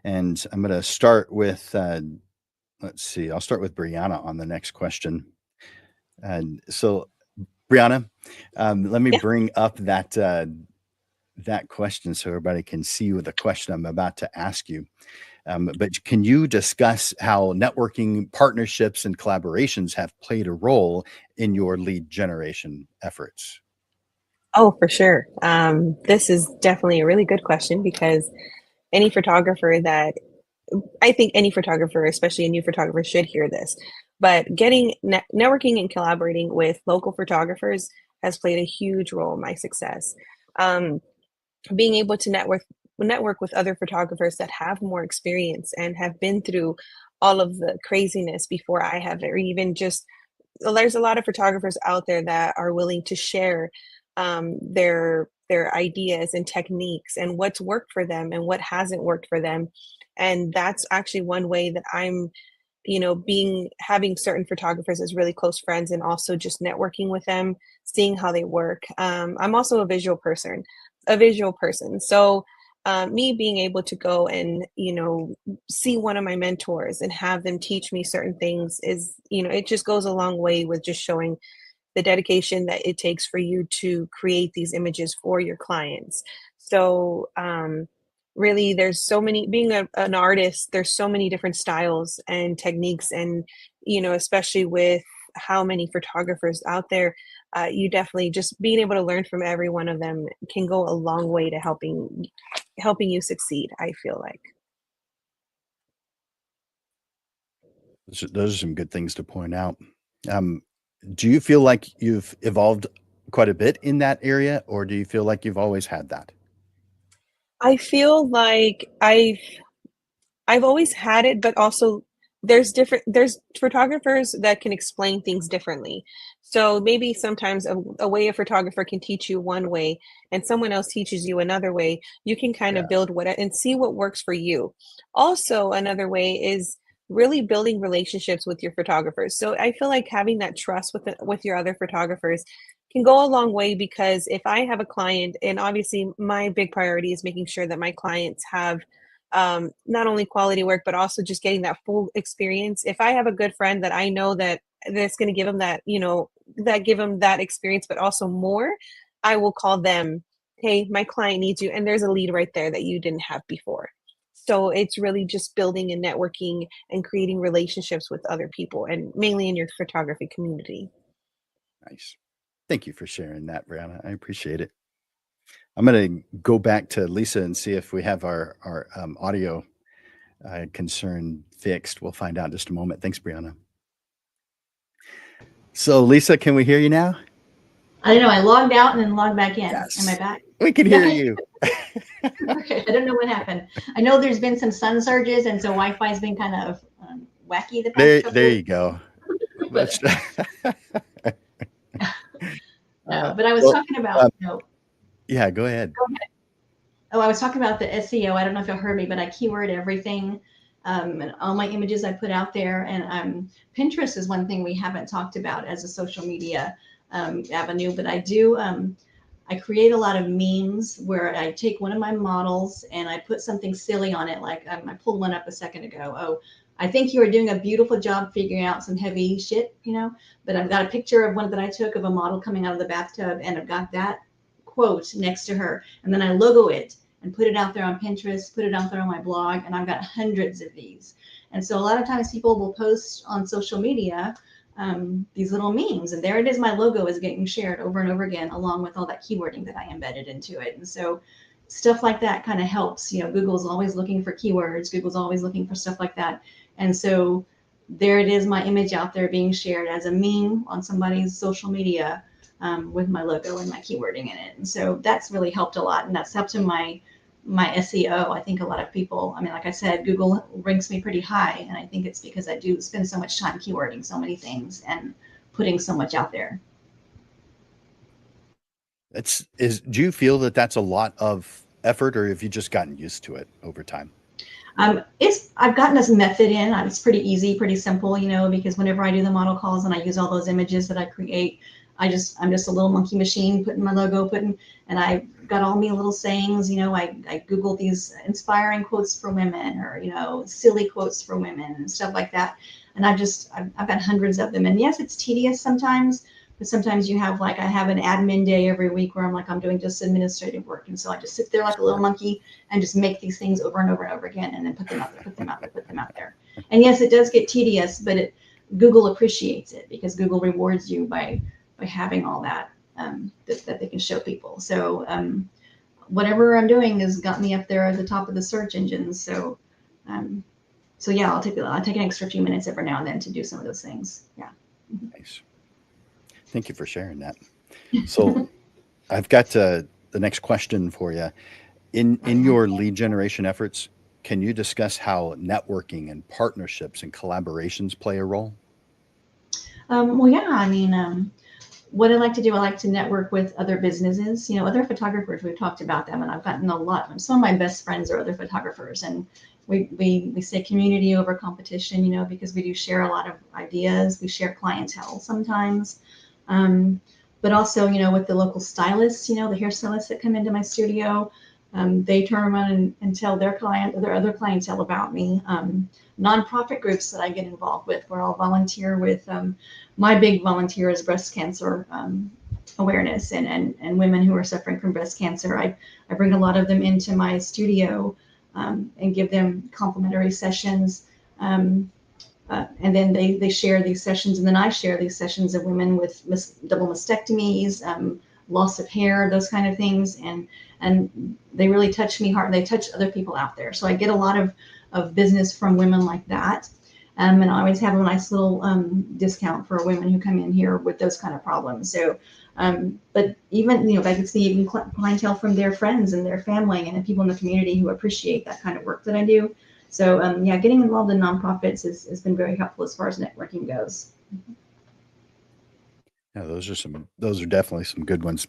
S1: and I'm going to start with let's see. I'll start with Brianna on the next question. And so, Brianna, let me bring up that that question so everybody can see what the question I'm about to ask you. But can you discuss how networking partnerships and collaborations have played a role in your lead generation efforts?
S2: Oh, for sure. This is definitely a really good question because any photographer that I think any photographer, especially a new photographer, should hear this. But getting networking and collaborating with local photographers has played a huge role in my success. Um, Being able to network with other photographers that have more experience and have been through all of the craziness before I have, or even just there's a lot of photographers out there that are willing to share their ideas and techniques and what's worked for them and what hasn't worked for them. And that's actually one way that I'm, being having certain photographers as really close friends and also just networking with them, seeing how they work. I'm also a visual person. So me being able to go and see one of my mentors and have them teach me certain things is it just goes a long way with just showing the dedication that it takes for you to create these images for your clients. So really there's so many, being an artist, there's so many different styles and techniques, and especially with how many photographers out there, you definitely just being able to learn from every one of them can go a long way to helping you succeed, I feel like.
S1: Those are some good things to point out. Um, do you feel like you've evolved quite a bit in that area, or do you feel like you've always had that?
S2: I feel like I've always had it, but also there's photographers that can explain things differently. So maybe sometimes a way a photographer can teach you one way and someone else teaches you another way. You can kind
S1: Yeah.
S2: of build what and see what works for you. Also, another way is really building relationships with your photographers. So I feel like having that trust with your other photographers can go a long way, because if I have a client, and obviously my big priority is making sure that my clients have not only quality work, but also just getting that full experience. If I have a good friend that I know that's going to give them that, that give them that experience, but also more, I will call them, hey, my client needs you. And there's a lead right there that you didn't have before. So it's really just building and networking and creating relationships with other people, and mainly in your photography community.
S1: Nice. Thank you for sharing that, Brianna. I appreciate it. I'm going to go back to Lisa and see if we have our audio concern fixed. We'll find out in just a moment. Thanks, Brianna. So, Lisa, can we hear you now?
S4: I don't know. I logged out and then logged back in.
S1: Yes.
S4: Am I back?
S1: We can hear you.
S4: Okay. I don't know what happened. I know there's been some sun surges, and so Wi-Fi's been kind of wacky the past couple
S1: There
S4: of
S1: you go.
S4: but I was talking about,
S1: yeah, go ahead.
S4: Oh, I was talking about the SEO. I don't know if y'all heard me, but I keyword everything. And all my images I put out there. And Pinterest is one thing we haven't talked about as a social media avenue, but I do. I create a lot of memes where I take one of my models and I put something silly on it. Like I pulled one up a second ago. Oh, I think you are doing a beautiful job figuring out some heavy shit, but I've got a picture of one that I took of a model coming out of the bathtub, and I've got that quote next to her. And then I logo it and put it out there on Pinterest, put it out there on my blog, and I've got hundreds of these. And so a lot of times people will post on social media these little memes, and there it is. My logo is getting shared over and over again, along with all that keywording that I embedded into it. And so stuff like that kind of helps. Google's always looking for keywords. Google's always looking for stuff like that. And so there it is, my image out there being shared as a meme on somebody's social media with my logo and my keywording in it. And so that's really helped a lot. And that's helped in my SEO. I think a lot of people, like I said, Google ranks me pretty high. And I think it's because I do spend so much time keywording so many things and putting so much out there.
S1: Do you feel that that's a lot of effort, or have you just gotten used to it over time?
S4: I've gotten this method in. It's pretty easy, pretty simple, because whenever I do the model calls and I use all those images that I create, I'm just a little monkey machine putting my logo, and I got all me little sayings. I Google these inspiring quotes for women, or silly quotes for women and stuff like that. And I've got hundreds of them. And yes, it's tedious sometimes, But sometimes you have like, I have an admin day every week where I'm doing just administrative work. And so I just sit there like a little monkey and just make these things over and over and over again, and then put them out there, put them out there, put them out there. And yes, it does get tedious, but Google appreciates it because Google rewards you by having all that, that they can show people. So whatever I'm doing has got me up there at the top of the search engines. So yeah, I'll take an extra few minutes every now and then to do some of those things. Yeah.
S1: Nice. Thank you for sharing that. So I've got the next question for you. In your lead generation efforts, can you discuss how networking and partnerships and collaborations play a role?
S4: Well, yeah, I mean, what I like to do, I like to network with other businesses, other photographers. We've talked about them, and I've gotten a lot. Some of my best friends are other photographers, and we say community over competition, because we do share a lot of ideas. We share clientele sometimes, but also, with the local stylists, the hairstylists that come into my studio, they turn around and tell their other clientele about me. Nonprofit groups that I get involved with, where I'll volunteer with. My big volunteer is breast cancer awareness and women who are suffering from breast cancer. I bring a lot of them into my studio and give them complimentary sessions. And then they share these sessions, and then I share these sessions of women with double mastectomies, loss of hair, those kind of things. And they really touch me hard. They touch other people out there. So I get a lot of business from women like that. And I always have a nice little discount for women who come in here with those kind of problems. So, but even, I can see even clientele from their friends and their family and the people in the community who appreciate that kind of work that I do. So, yeah, getting involved in nonprofits has been very helpful as far as networking goes.
S1: Yeah, those are definitely some good ones.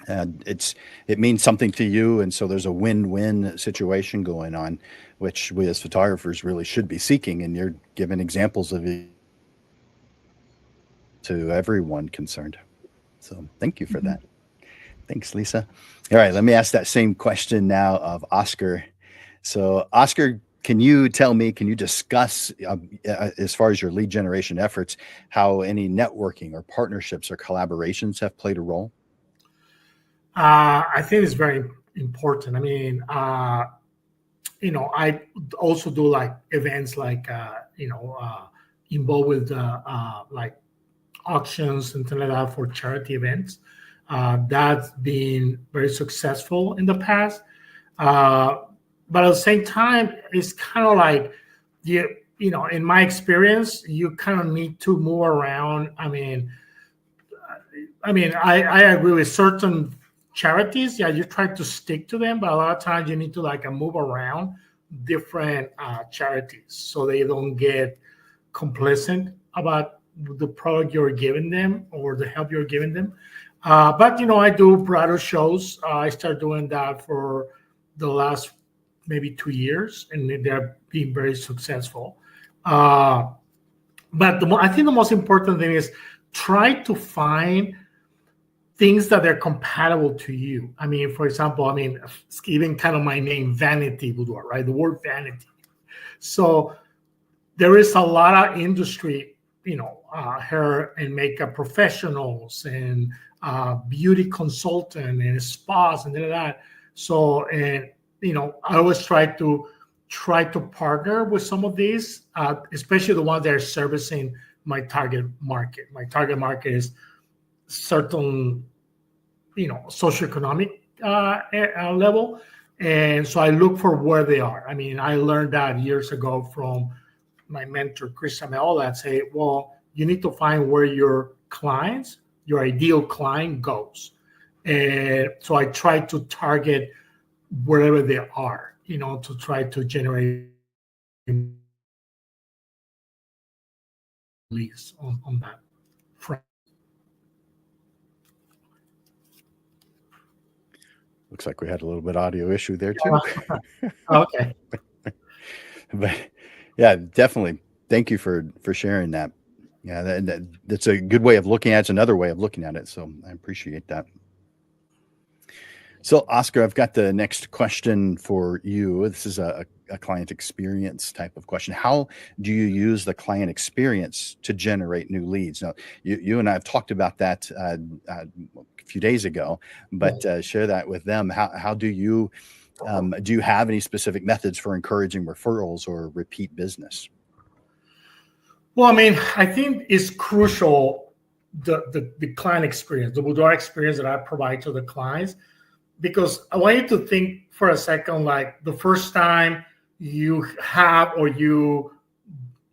S1: And it means something to you, and so there's a win-win situation going on, which we as photographers really should be seeking, and you're giving examples of it to everyone concerned. So thank you for that. Thanks, Lisa. All right, let me ask that same question now of Oscar. So Oscar, can you discuss, as far as your lead generation efforts, how any networking or partnerships or collaborations have played a role?
S3: I think it's very important. I mean, I also do like events like, involved with like auctions and things like that for charity events. That's been very successful in the past. But at the same time, it's kind of like, in my experience, you kind of need to move around. I mean, I agree with certain charities. Yeah, you try to stick to them, but a lot of times you need to like move around different charities so they don't get complacent about the product you're giving them or the help you're giving them. But I do bridal shows. I started doing that for the last maybe 2 years, and they're being very successful. But I think the most important thing is try to find things that are compatible to you. I mean, for example, even kind of my name, Vanity Boudoir, right? The word vanity. So there is a lot of industry, hair and makeup professionals and beauty consultant and spas and that. So, and I always try to partner with some of these, especially the ones that are servicing my target market. My target market is certain, socioeconomic level. And so I look for where they are. I mean, I learned that years ago from my mentor, Chris Amel, that say, well, you need to find where your ideal client goes. And so I try to target wherever they are, to try to generate leads on that front.
S1: Looks like we had a little bit of audio issue there too.
S3: Okay.
S1: But yeah, definitely. Thank you for sharing that. Yeah, that's a good way of looking at it. It's another way of looking at it. So I appreciate that. So, Oscar, I've got the next question for you. This is a client experience type of question. How do you use the client experience to generate new leads? Now, you and I have talked about that a few days ago, but share that with them. How do you have any specific methods for encouraging referrals or repeat business?
S3: Well, I mean, I think it's crucial the client experience, the boudoir experience that I provide to the clients, because I want you to think for a second, like the first time you have or you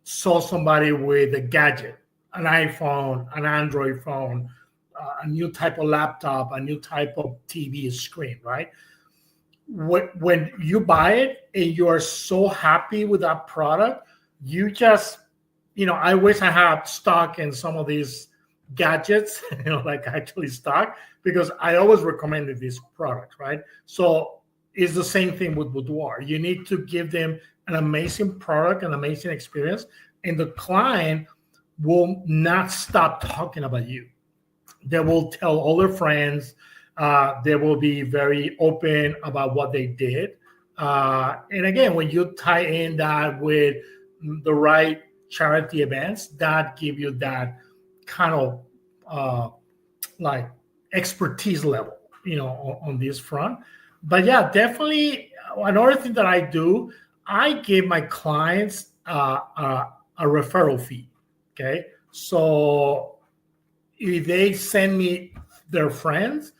S3: saw somebody with a gadget, an iPhone, an Android phone, a new type of laptop, a new type of TV screen, right? When you buy it and you are so happy with that product, you just, I wish I had stock in some of these gadgets, like actually stock, because I always recommended this product, right? So it's the same thing with boudoir. You need to give them an amazing product, an amazing experience, and the client will not stop talking about you. They will tell all their friends. They will be very open about what they did. And again, when you tie in that with the right charity events, that give you that kind of like expertise level, on this front. But yeah, definitely another thing that I do, I give my clients a referral fee. Okay, so if they send me their friends,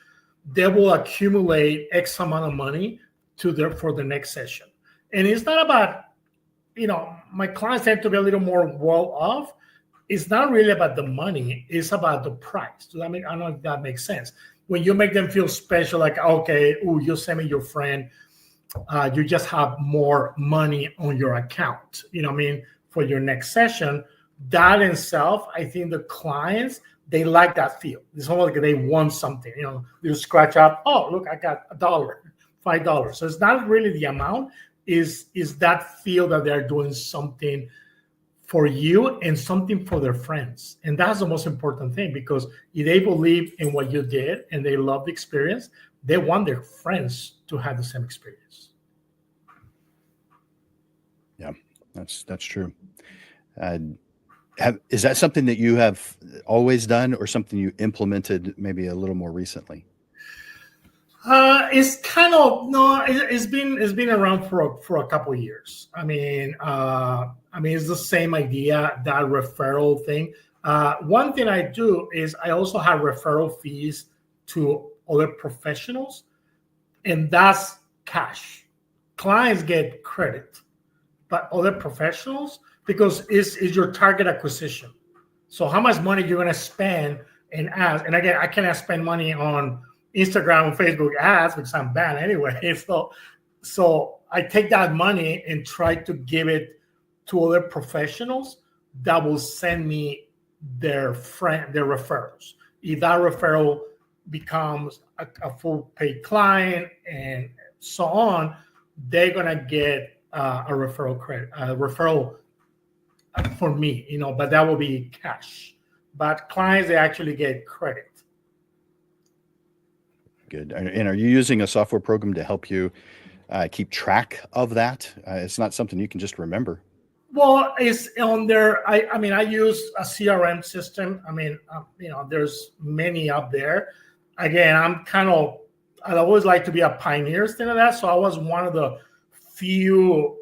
S3: they will accumulate X amount of money for the next session. And it's not about, my clients tend to be a little more well off. It's not really about the money. It's about the price. I don't know if that makes sense. When you make them feel special, like, okay, you send me your friend, you just have more money on your account, for your next session. That in itself, I think the clients, they like that feel. It's almost like they want something, you scratch up, oh, look, I got $1, $5. So it's not really the amount, is that feel that they're doing something for you and something for their friends. And that's the most important thing, because if they believe in what you did and they love the experience, they want their friends to have the same experience.
S1: Yeah, that's true. Is that something that you have always done, or something you implemented maybe a little more recently?
S3: It's kind of no. It's been around for a couple of years. It's the same idea, that referral thing. One thing I do is I also have referral fees to other professionals, and that's cash. Clients get credit, but other professionals, because it's your target acquisition. So how much money you're going to spend in ads? And again, I cannot spend money on Instagram and Facebook ads because I'm banned anyway. So I take that money and try to give it to other professionals that will send me their referrals. If that referral becomes a full paid client and so on, they're gonna get a referral credit, a referral for me, but that will be cash. But clients, they actually get credit.
S1: Good. And are you using a software program to help you keep track of that? It's not something you can just remember.
S3: Well, it's on there. I use a CRM system. There's many up there. Again, I'd always like to be a pioneer instead of that. So I was one of the few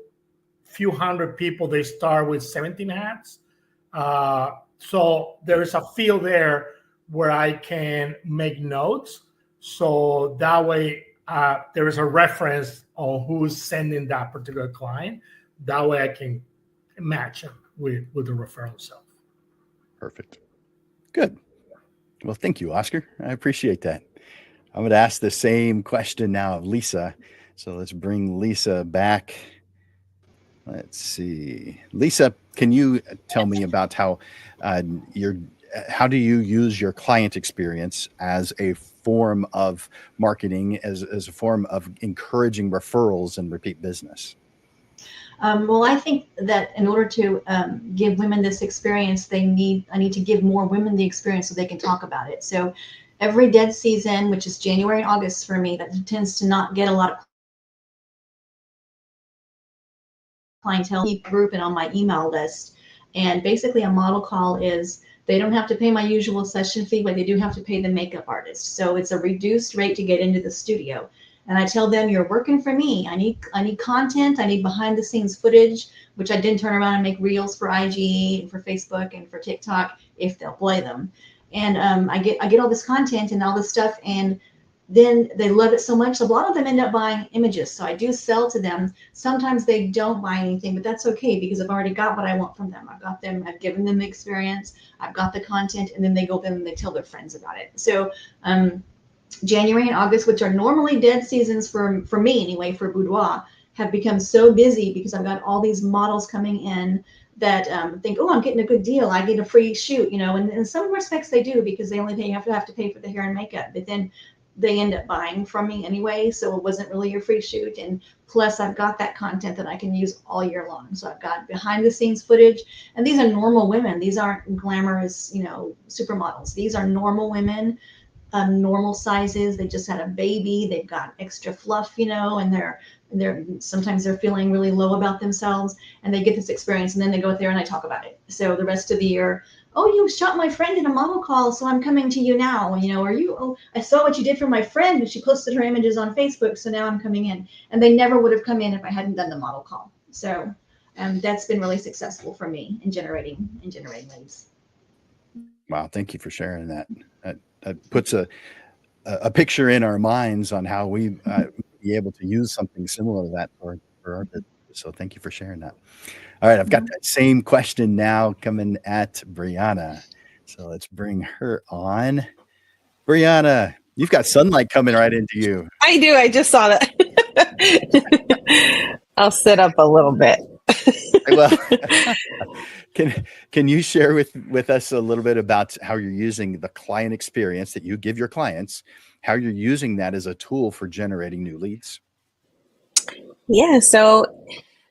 S3: hundred people. They start with 17 hats. So there is a field there where I can make notes. So that way there is a reference on who's sending that particular client. That way I can match them with the referral itself.
S1: Perfect. Good. Well, thank you, Oscar. I appreciate that. I'm going to ask the same question now of Lisa. So let's bring Lisa back. Let's see. Lisa, can you tell me about how do you use your client experience as a form of marketing, as a form of encouraging referrals and repeat business?
S4: Well, I think that in order to give women this experience, I need to give more women the experience so they can talk about it. So every dead season, which is January and August for me, that tends to not get a lot of clientele group and on my email list. And basically a model call is they don't have to pay my usual session fee, but they do have to pay the makeup artist. So it's a reduced rate to get into the studio. And I tell them, you're working for me. I need content. I need behind the scenes footage, which I did turn around and make reels for IG and for Facebook and for TikTok if they'll play them. And I get all this content and all this stuff, and then they love it so much. A lot of them end up buying images. So I do sell to them. Sometimes they don't buy anything, but that's okay because I've already got what I want from them. I've given them the experience, I've got the content, and then they go and they tell their friends about it. So January and August, which are normally dead seasons for me anyway, for boudoir, have become so busy because I've got all these models coming in that think, oh, I'm getting a good deal. I get a free shoot, and in some respects they do because they only have to pay for the hair and makeup. But then they end up buying from me anyway, so it wasn't really a free shoot. And plus I've got that content that I can use all year long. So I've got behind the scenes footage, and these are normal women. These aren't glamorous, supermodels. These are normal women, normal sizes. They just had a baby. They've got extra fluff, and they're sometimes they're feeling really low about themselves, and they get this experience, and then they go out there and I talk about it. So the rest of the year, oh, you shot my friend in a model call, so I'm coming to you now. I saw what you did for my friend, and she posted her images on Facebook, so now I'm coming in. And they never would have come in if I hadn't done the model call. So that's been really successful for me in generating leads.
S1: Wow, thank you for sharing that. That puts a picture in our minds on how we be able to use something similar to that for our business. So thank you for sharing that. All right, I've got that same question now coming at Brianna. So let's bring her on. Brianna, you've got sunlight coming right into you.
S2: I do. I just saw that. I'll sit up a little bit.
S1: Well, can you share with us a little bit about how you're using the client experience that you give your clients, how you're using that as a tool for generating new leads?
S2: Yeah. So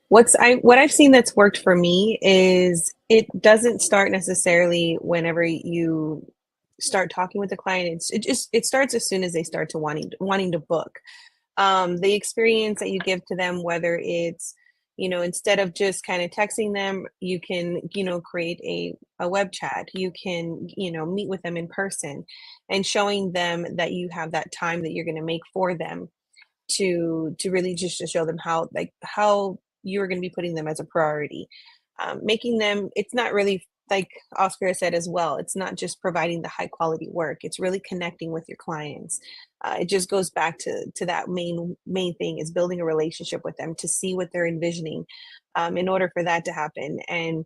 S2: what I've seen that's worked for me is it doesn't start necessarily whenever you start talking with the client. It starts as soon as they start to wanting to book. The experience that you give to them, whether it's, instead of just kind of texting them, you can, create a web chat. You can, meet with them in person, and showing them that you have that time that you're going to make for them to really just to show them how you're going to be putting them as a priority. Making them, it's not really, like Oscar said as well, it's not just providing the high quality work, it's really connecting with your clients. It just goes back to that main thing, is building a relationship with them to see what they're envisioning in order for that to happen. And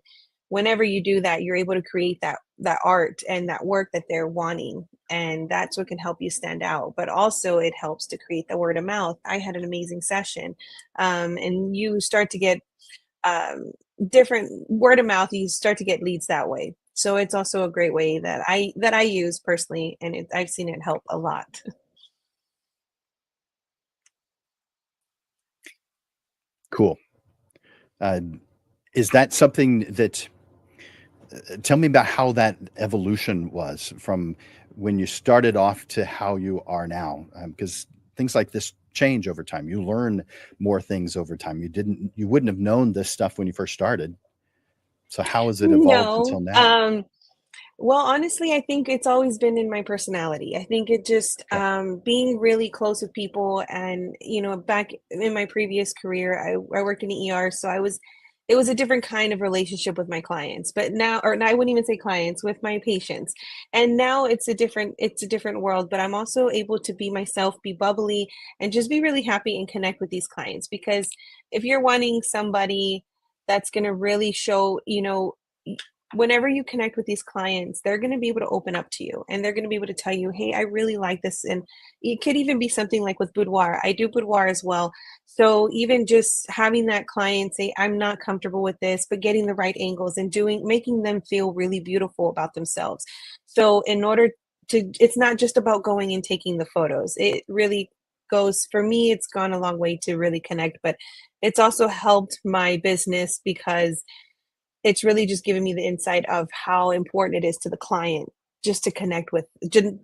S2: whenever you do that, you're able to create that art and that work that they're wanting. And that's what can help you stand out. But also it helps to create the word of mouth. I had an amazing session, and you start to get different word of mouth. You start to get leads that way. So it's also a great way that I use personally, and I've seen it help a lot.
S1: Cool. Is that something that, tell me about how that evolution was from when you started off to how you are now, because things like this change over time. You learn more things over time. You wouldn't have known this stuff when you first started. So how has it evolved until now?
S2: Well, honestly, I think it's always been in my personality. I think it just being really close with people, and back in my previous career, I worked in the ER, so it was a different kind of relationship with my clients. But now, or I wouldn't even say clients, with my patients. And now it's a different world. But I'm also able to be myself, be bubbly, and just be really happy and connect with these clients. Because if you're wanting somebody that's going to really show, whenever you connect with these clients, they're going to be able to open up to you, and they're going to be able to tell you, hey, I really like this. And it could even be something like with boudoir. I do boudoir as well. So even just having that client say, I'm not comfortable with this, but getting the right angles and making them feel really beautiful about themselves. So in order to, it's not just about going and taking the photos. It really goes, for me, it's gone a long way to really connect, but it's also helped my business because it's really just given me the insight of how important it is to the client just to connect with,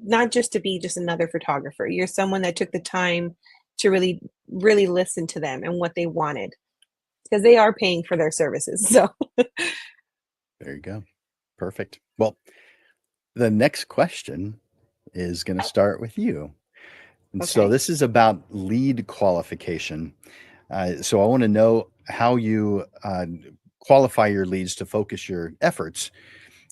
S2: not just to be just another photographer. You're someone that took the time to really, really listen to them and what they wanted, because they are paying for their services. So
S1: There you go. Perfect. Well, the next question is going to start with you. And so
S2: Okay.
S1: this is about lead qualification. So I want to know how you qualify your leads to focus your efforts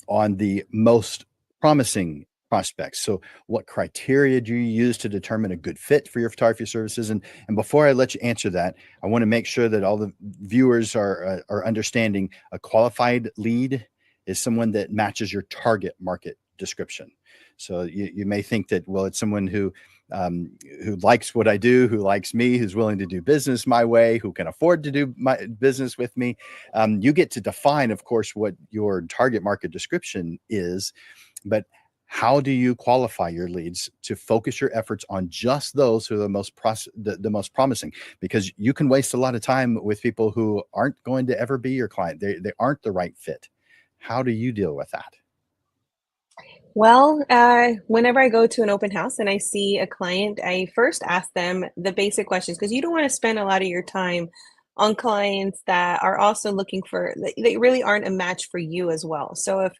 S1: on the most promising prospects. So what criteria do you use to determine a good fit for your photography services? And before I let you answer that, I want to make sure that all the viewers are understanding a qualified lead is someone that matches your target market description. So you may think that, well, it's someone who likes what I do, who likes me, who's willing to do business my way, who can afford to do my business with me. You get to define, of course, what your target market description is, but how do you qualify your leads to focus your efforts on just those who are the most promising? Because you can waste a lot of time with people who aren't going to ever be your client. They aren't the right fit. How do you deal with that?
S2: Well, whenever I go to an open house and I see a client, I first ask them the basic questions, because you don't want to spend a lot of your time on clients that are also looking for, they really aren't a match for you as well. So if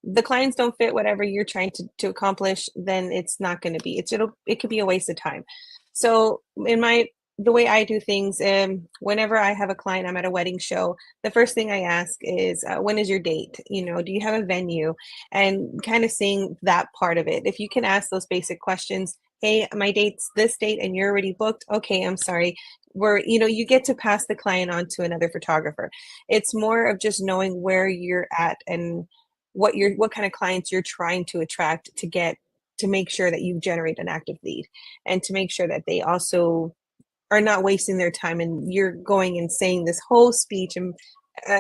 S2: the clients don't fit whatever you're trying to accomplish, then it's not going to be, it could be a waste of time. So the way I do things, whenever I have a client, I'm at a wedding show, the first thing I ask is, when is your date? Do you have a venue? And kind of seeing that part of it. If you can ask those basic questions, hey, my date's this date and you're already booked. Okay, I'm sorry. You get to pass the client on to another photographer. It's more of just knowing where you're at and what kind of clients you're trying to attract to make sure that you generate an active lead, and to make sure that they also are not wasting their time and you're going and saying this whole speech and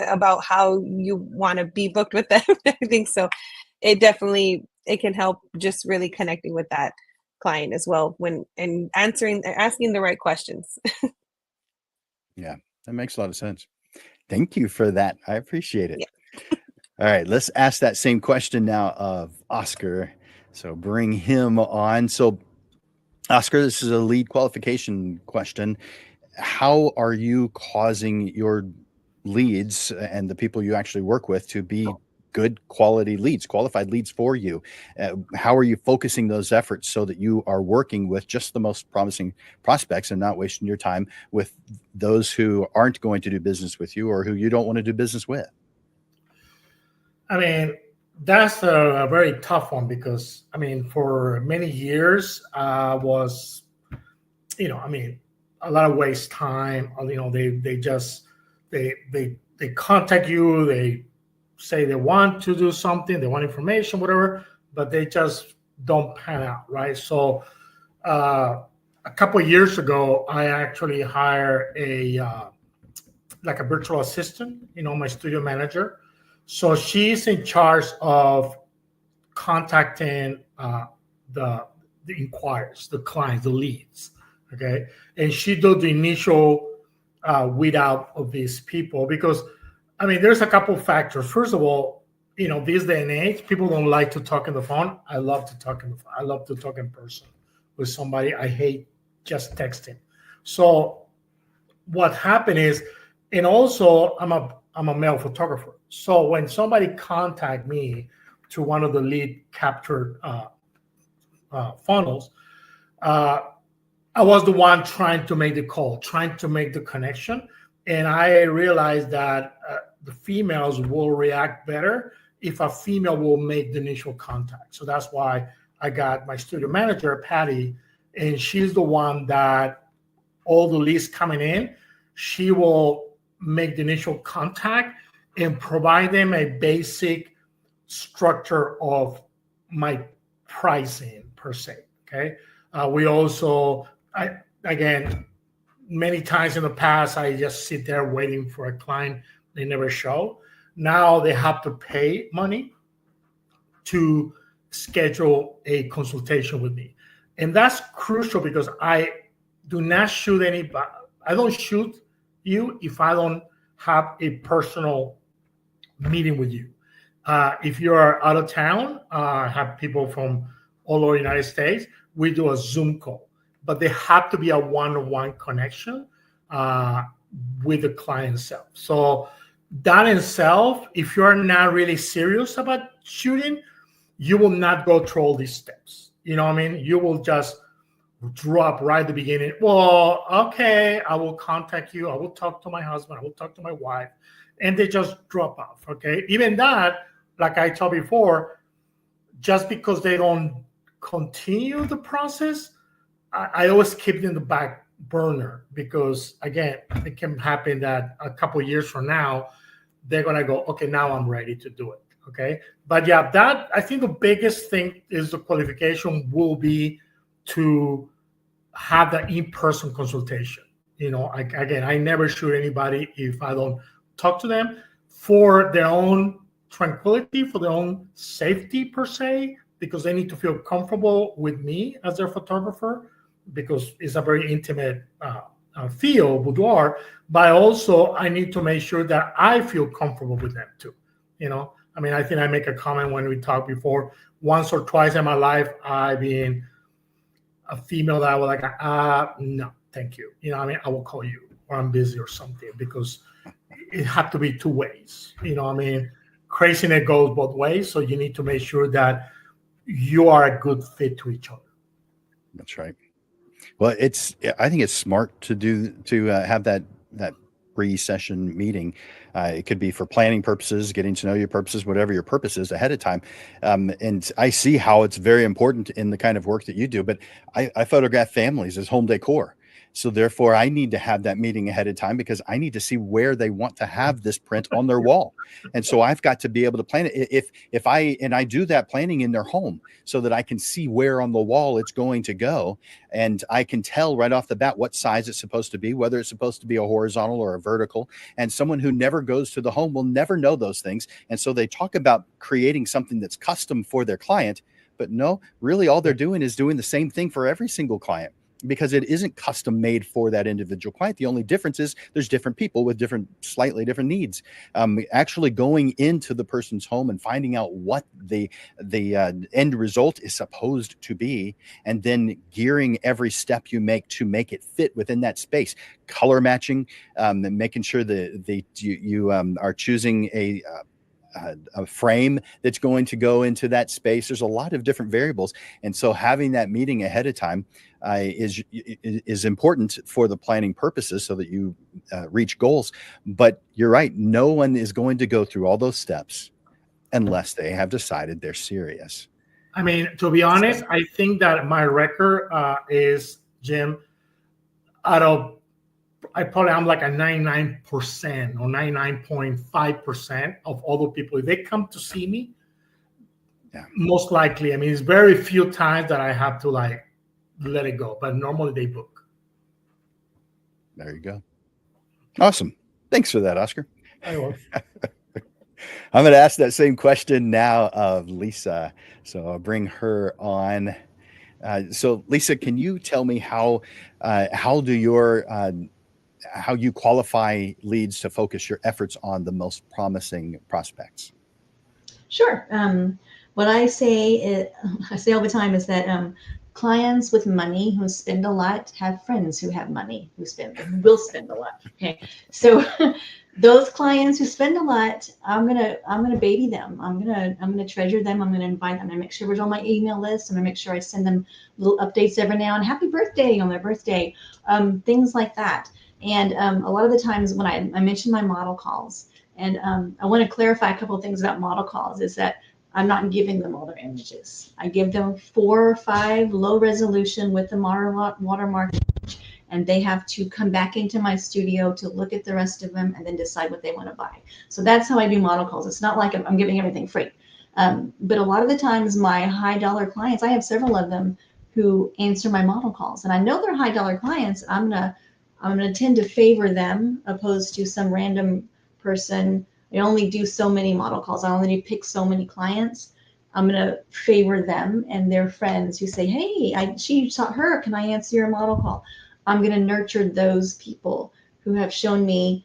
S2: about how you want to be booked with them and everything. So it can help just really connecting with that client as well and asking the right questions.
S1: Yeah, that makes a lot of sense. Thank you for that. I appreciate it.
S2: Yeah.
S1: All right, let's ask that same question now of Oscar. So bring him on. So Oscar, this is a lead qualification question. How are you causing your leads and the people you actually work with to be good quality leads, qualified leads for you? How are you focusing those efforts so that you are working with just the most promising prospects and not wasting your time with those who aren't going to do business with you or who you don't want to do business with?
S3: I mean, that's a very tough one because, for many years, was, a lot of waste time. They contact you, they say they want to do something, they want information, whatever, but they just don't pan out, right? So a couple of years ago, I actually hired a virtual assistant, my studio manager. So she's in charge of contacting the inquiries, the clients, the leads. Okay, and she does the initial weed out of these people because, there's a couple of factors. First of all, this day and age, people don't like to talk on the phone. I love to talk on the phone. I love to talk in person with somebody. I hate just texting. So what happened is, and also I'm a male photographer. So when somebody contact me to one of the lead captured funnels, I was the one trying to make the call, trying to make the connection. And I realized that the females will react better if a female will make the initial contact. So that's why I got my studio manager, Patty, and she's the one that all the leads coming in, she will make the initial contact and provide them a basic structure of my pricing per se. Okay. We also, again, many times in the past, I just sit there waiting for a client. They never show. Now they have to pay money to schedule a consultation with me. And that's crucial because I do not shoot anybody. I don't shoot you if I don't have a personal meeting with you. If you're out of town, have people from all over the United States, we do a Zoom call, but they have to be a one-on-one connection with the client itself. So that in itself, if you're not really serious about shooting, you will not go through all these steps. You know what I mean? You will just drop right at the beginning. Well, okay, I will contact you. I will talk to my husband. I will talk to my wife. And they just drop off, okay? Even that, like I told before, just because they don't continue the process, I always keep it in the back burner because, again, it can happen that a couple of years from now, they're going to go, okay, now I'm ready to do it, okay? But yeah, that, I think the biggest thing is the qualification will be to have the in-person consultation. You know, again, I never shoot anybody if I don't talk to them for their own tranquility, for their own safety per se, because they need to feel comfortable with me as their photographer, because it's a very intimate field, boudoir. But also I need to make sure that I feel comfortable with them too. You know, I mean, I think I make a comment when we talked before, once or twice in my life, I've been a female that I was like, no, thank you. You know, I mean, I will call you or I'm busy or something, because it had to be two ways. You know, I mean, craziness goes both ways. So you need to make sure that you are a good fit to each other.
S1: That's right. Well, I think it's smart to have that pre-session meeting. It could be for planning purposes, getting to know your purposes, whatever your purpose is ahead of time. And I see how it's very important in the kind of work that you do, but I photograph families as home decor. So therefore I need to have that meeting ahead of time because I need to see where they want to have this print on their wall. And so I've got to be able to plan it. If I do that planning in their home so that I can see where on the wall it's going to go. And I can tell right off the bat what size it's supposed to be, whether it's supposed to be a horizontal or a vertical. And someone who never goes to the home will never know those things. And so they talk about creating something that's custom for their client, but no, really all they're doing is doing the same thing for every single client, because it isn't custom made for that individual client. The only difference is there's different people with slightly different needs. Actually going into the person's home and finding out what the end result is supposed to be, and then gearing every step you make to make it fit within that space. Color matching, and making sure that you are choosing a frame that's going to go into that space. There's a lot of different variables. And so having that meeting ahead of time is important for the planning purposes so that you reach goals. But you're right. No one is going to go through all those steps unless they have decided they're serious.
S3: I mean, to be honest, I think that my record is, Jim, I'm like a 99% or 99.5% of all the people. If they come to see me, most likely, I mean, it's very few times that I have to like let it go, but normally they book.
S1: There you go. Awesome. Thanks for that, Oscar.
S3: I will.
S1: I'm going to ask that same question now of Lisa. So I'll bring her on. So Lisa, can you tell me how you qualify leads to focus your efforts on the most promising prospects?
S4: Sure. What I say all the time is that clients with money who spend a lot have friends who have money who will spend a lot. Okay, so those clients who spend a lot, I'm gonna baby them. I'm gonna treasure them. I'm gonna invite them. I'm gonna make sure we're on my email list. I'm gonna make sure I send them little updates every now and happy birthday on their birthday, things like that. And a lot of the times when I mention my model calls, and I want to clarify a couple of things about model calls, is that I'm not giving them all their images. I give them 4 or 5 low resolution with the watermark, and they have to come back into my studio to look at the rest of them and then decide what they want to buy. So that's how I do model calls. It's not like I'm giving everything free. But a lot of the times my high dollar clients, I have several of them who answer my model calls, and I know they're high dollar clients. I'm gonna tend to favor them opposed to some random person. I only do so many model calls. I only pick so many clients. I'm gonna favor them and their friends who say, "Hey, she taught her. Can I answer your model call?" I'm gonna nurture those people who have shown me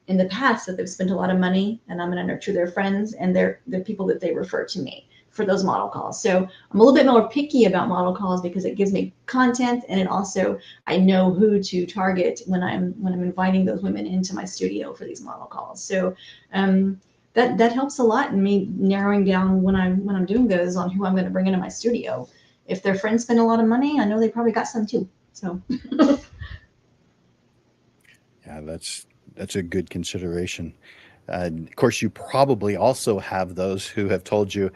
S4: in the past that they've spent a lot of money, and I'm going to nurture their friends and their the people that they refer to me for those model calls. So I'm a little bit more picky about model calls because it gives me content, and it also I know who to target when I'm inviting those women into my studio for these model calls. So that helps a lot in me narrowing down when I'm doing those on who I'm going to bring into my studio. If their friends spend a lot of money, I know they probably got some too. So
S1: Yeah, that's a good consideration. Of course, you probably also have those who have told you,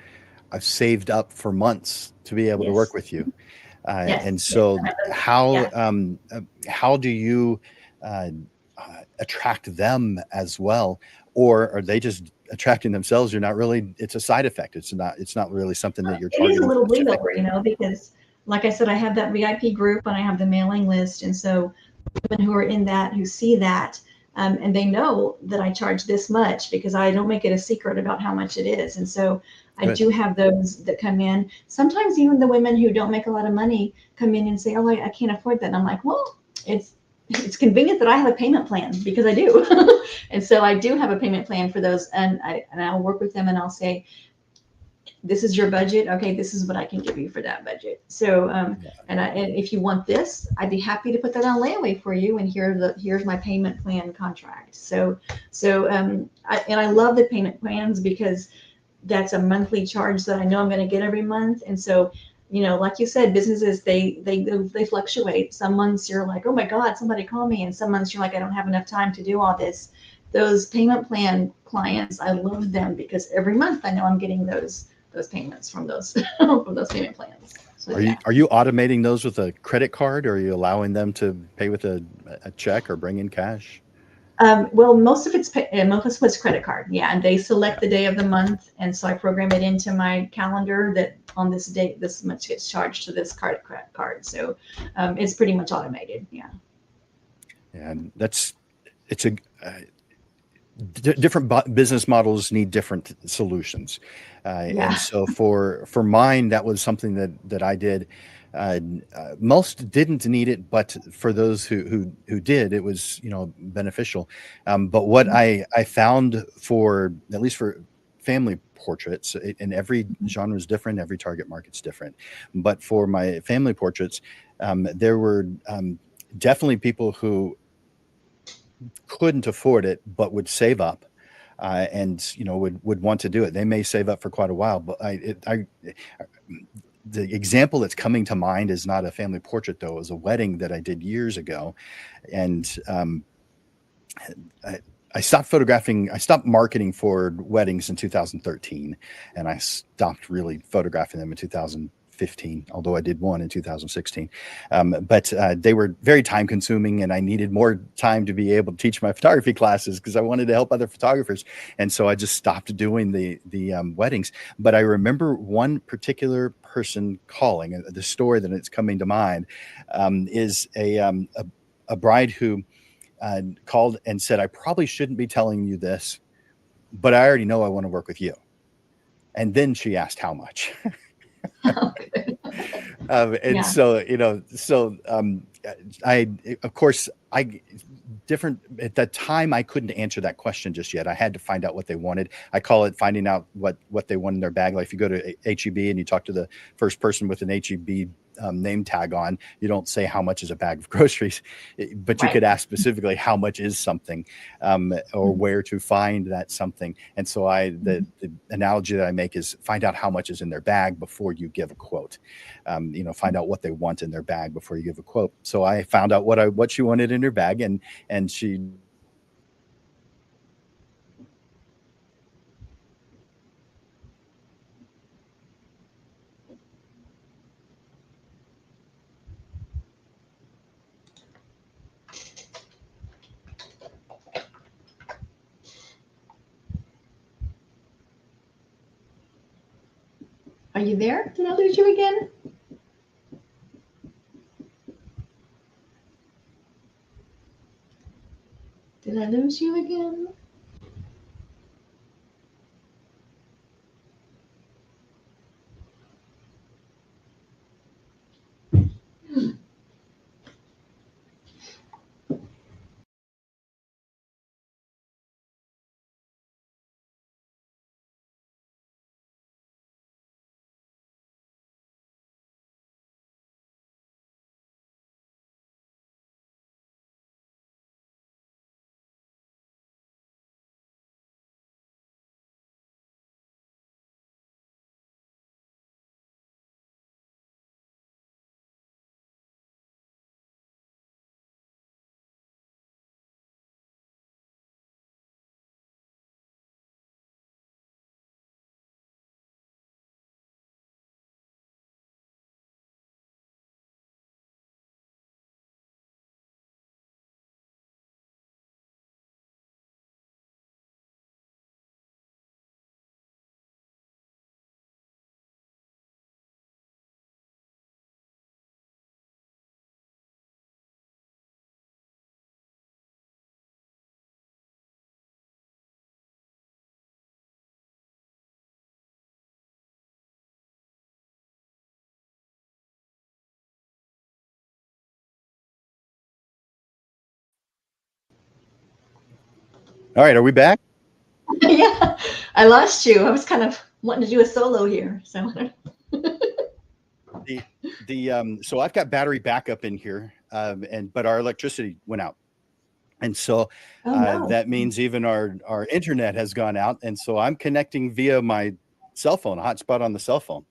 S1: "I've saved up for months to be able to work
S4: yes,
S1: with you."
S4: yes,
S1: And
S4: yes.
S1: so,
S4: Yeah.
S1: how do you uh, attract them as well, or are they just attracting themselves? You're not really. It's a side effect. It's not really something that you're
S4: It is a
S1: targeting
S4: little bleed
S1: specifically.
S4: over, because like I said, I have that VIP group and I have the mailing list. And so women who are in that, who see that, and they know that I charge this much because I don't make it a secret about how much it is. And so I
S1: Good.
S4: do have those that come in. Sometimes even the women who don't make a lot of money come in and say, "Oh, I can't afford that." And I'm like, well, it's convenient that I have a payment plan because I do. And so I do have a payment plan for those. And I'll work with them and I'll say, this is your budget. Okay, this is what I can give you for that budget. So,
S1: Yeah.
S4: and if you want this, I'd be happy to put that on layaway for you. And here's my payment plan contract. I love the payment plans because that's a monthly charge that I know I'm going to get every month. And so, like you said, businesses they fluctuate. Some months you're like, oh my God, somebody call me, and some months you're like, I don't have enough time to do all this. Those payment plan clients, I love them because every month I know I'm getting those payments from those from those payment plans. So
S1: Are
S4: yeah.
S1: you automating those with a credit card, or are you allowing them to pay with a check or bring in cash?
S4: Well, most of it's credit card, yeah, and they select
S1: Yeah.
S4: the day of the month, and so I program it into my calendar that on this date this much gets charged to this card. So it's pretty much automated, yeah.
S1: And it's a different business models need different solutions, and
S4: Yeah.
S1: so for mine, that was something that I did. Most didn't need it, but for those who did, it was beneficial. But what I found, for at least for family portraits, and every genre is different, every target market's different. But for my family portraits, there were definitely people who couldn't afford it but would save up, and would want to do it. They may save up for quite a while, but the example that's coming to mind is not a family portrait, though. It was a wedding that I did years ago, and I, I stopped photographing. I stopped marketing for weddings in 2013, and I stopped really photographing them in 2015. Although I did one in 2016, but they were very time consuming, and I needed more time to be able to teach my photography classes because I wanted to help other photographers, and so I just stopped doing the weddings. But I remember one particular person calling. The story that it's coming to mind is a bride who called and said, "I probably shouldn't be telling you this, but I already know I want to work with you." And then she asked how much.
S4: Okay.
S1: And
S4: Yeah.
S1: so, I, of course, different at that time, I couldn't answer that question just yet. I had to find out what they wanted. I call it finding out what they want in their bag. Like if you go to HEB and you talk to the first person with an HEB name tag on, you don't say how much is a bag of groceries, but you
S4: Right.
S1: could ask specifically how much is something, or where to find that something. And so the analogy that I make is find out how much is in their bag before you give a quote. Find out what they want in their bag before you give a quote. So I found out what she wanted in her bag, and she
S4: Are you there? Did I lose you again? Did I lose you again?
S1: All right, are we back?
S4: Yeah, I lost you. I was kind of wanting to do a solo here. So
S1: So I've got battery backup in here, but our electricity went out. And so
S4: oh no.
S1: that means even our internet has gone out. And so I'm connecting via my cell phone, a hotspot on the cell phone.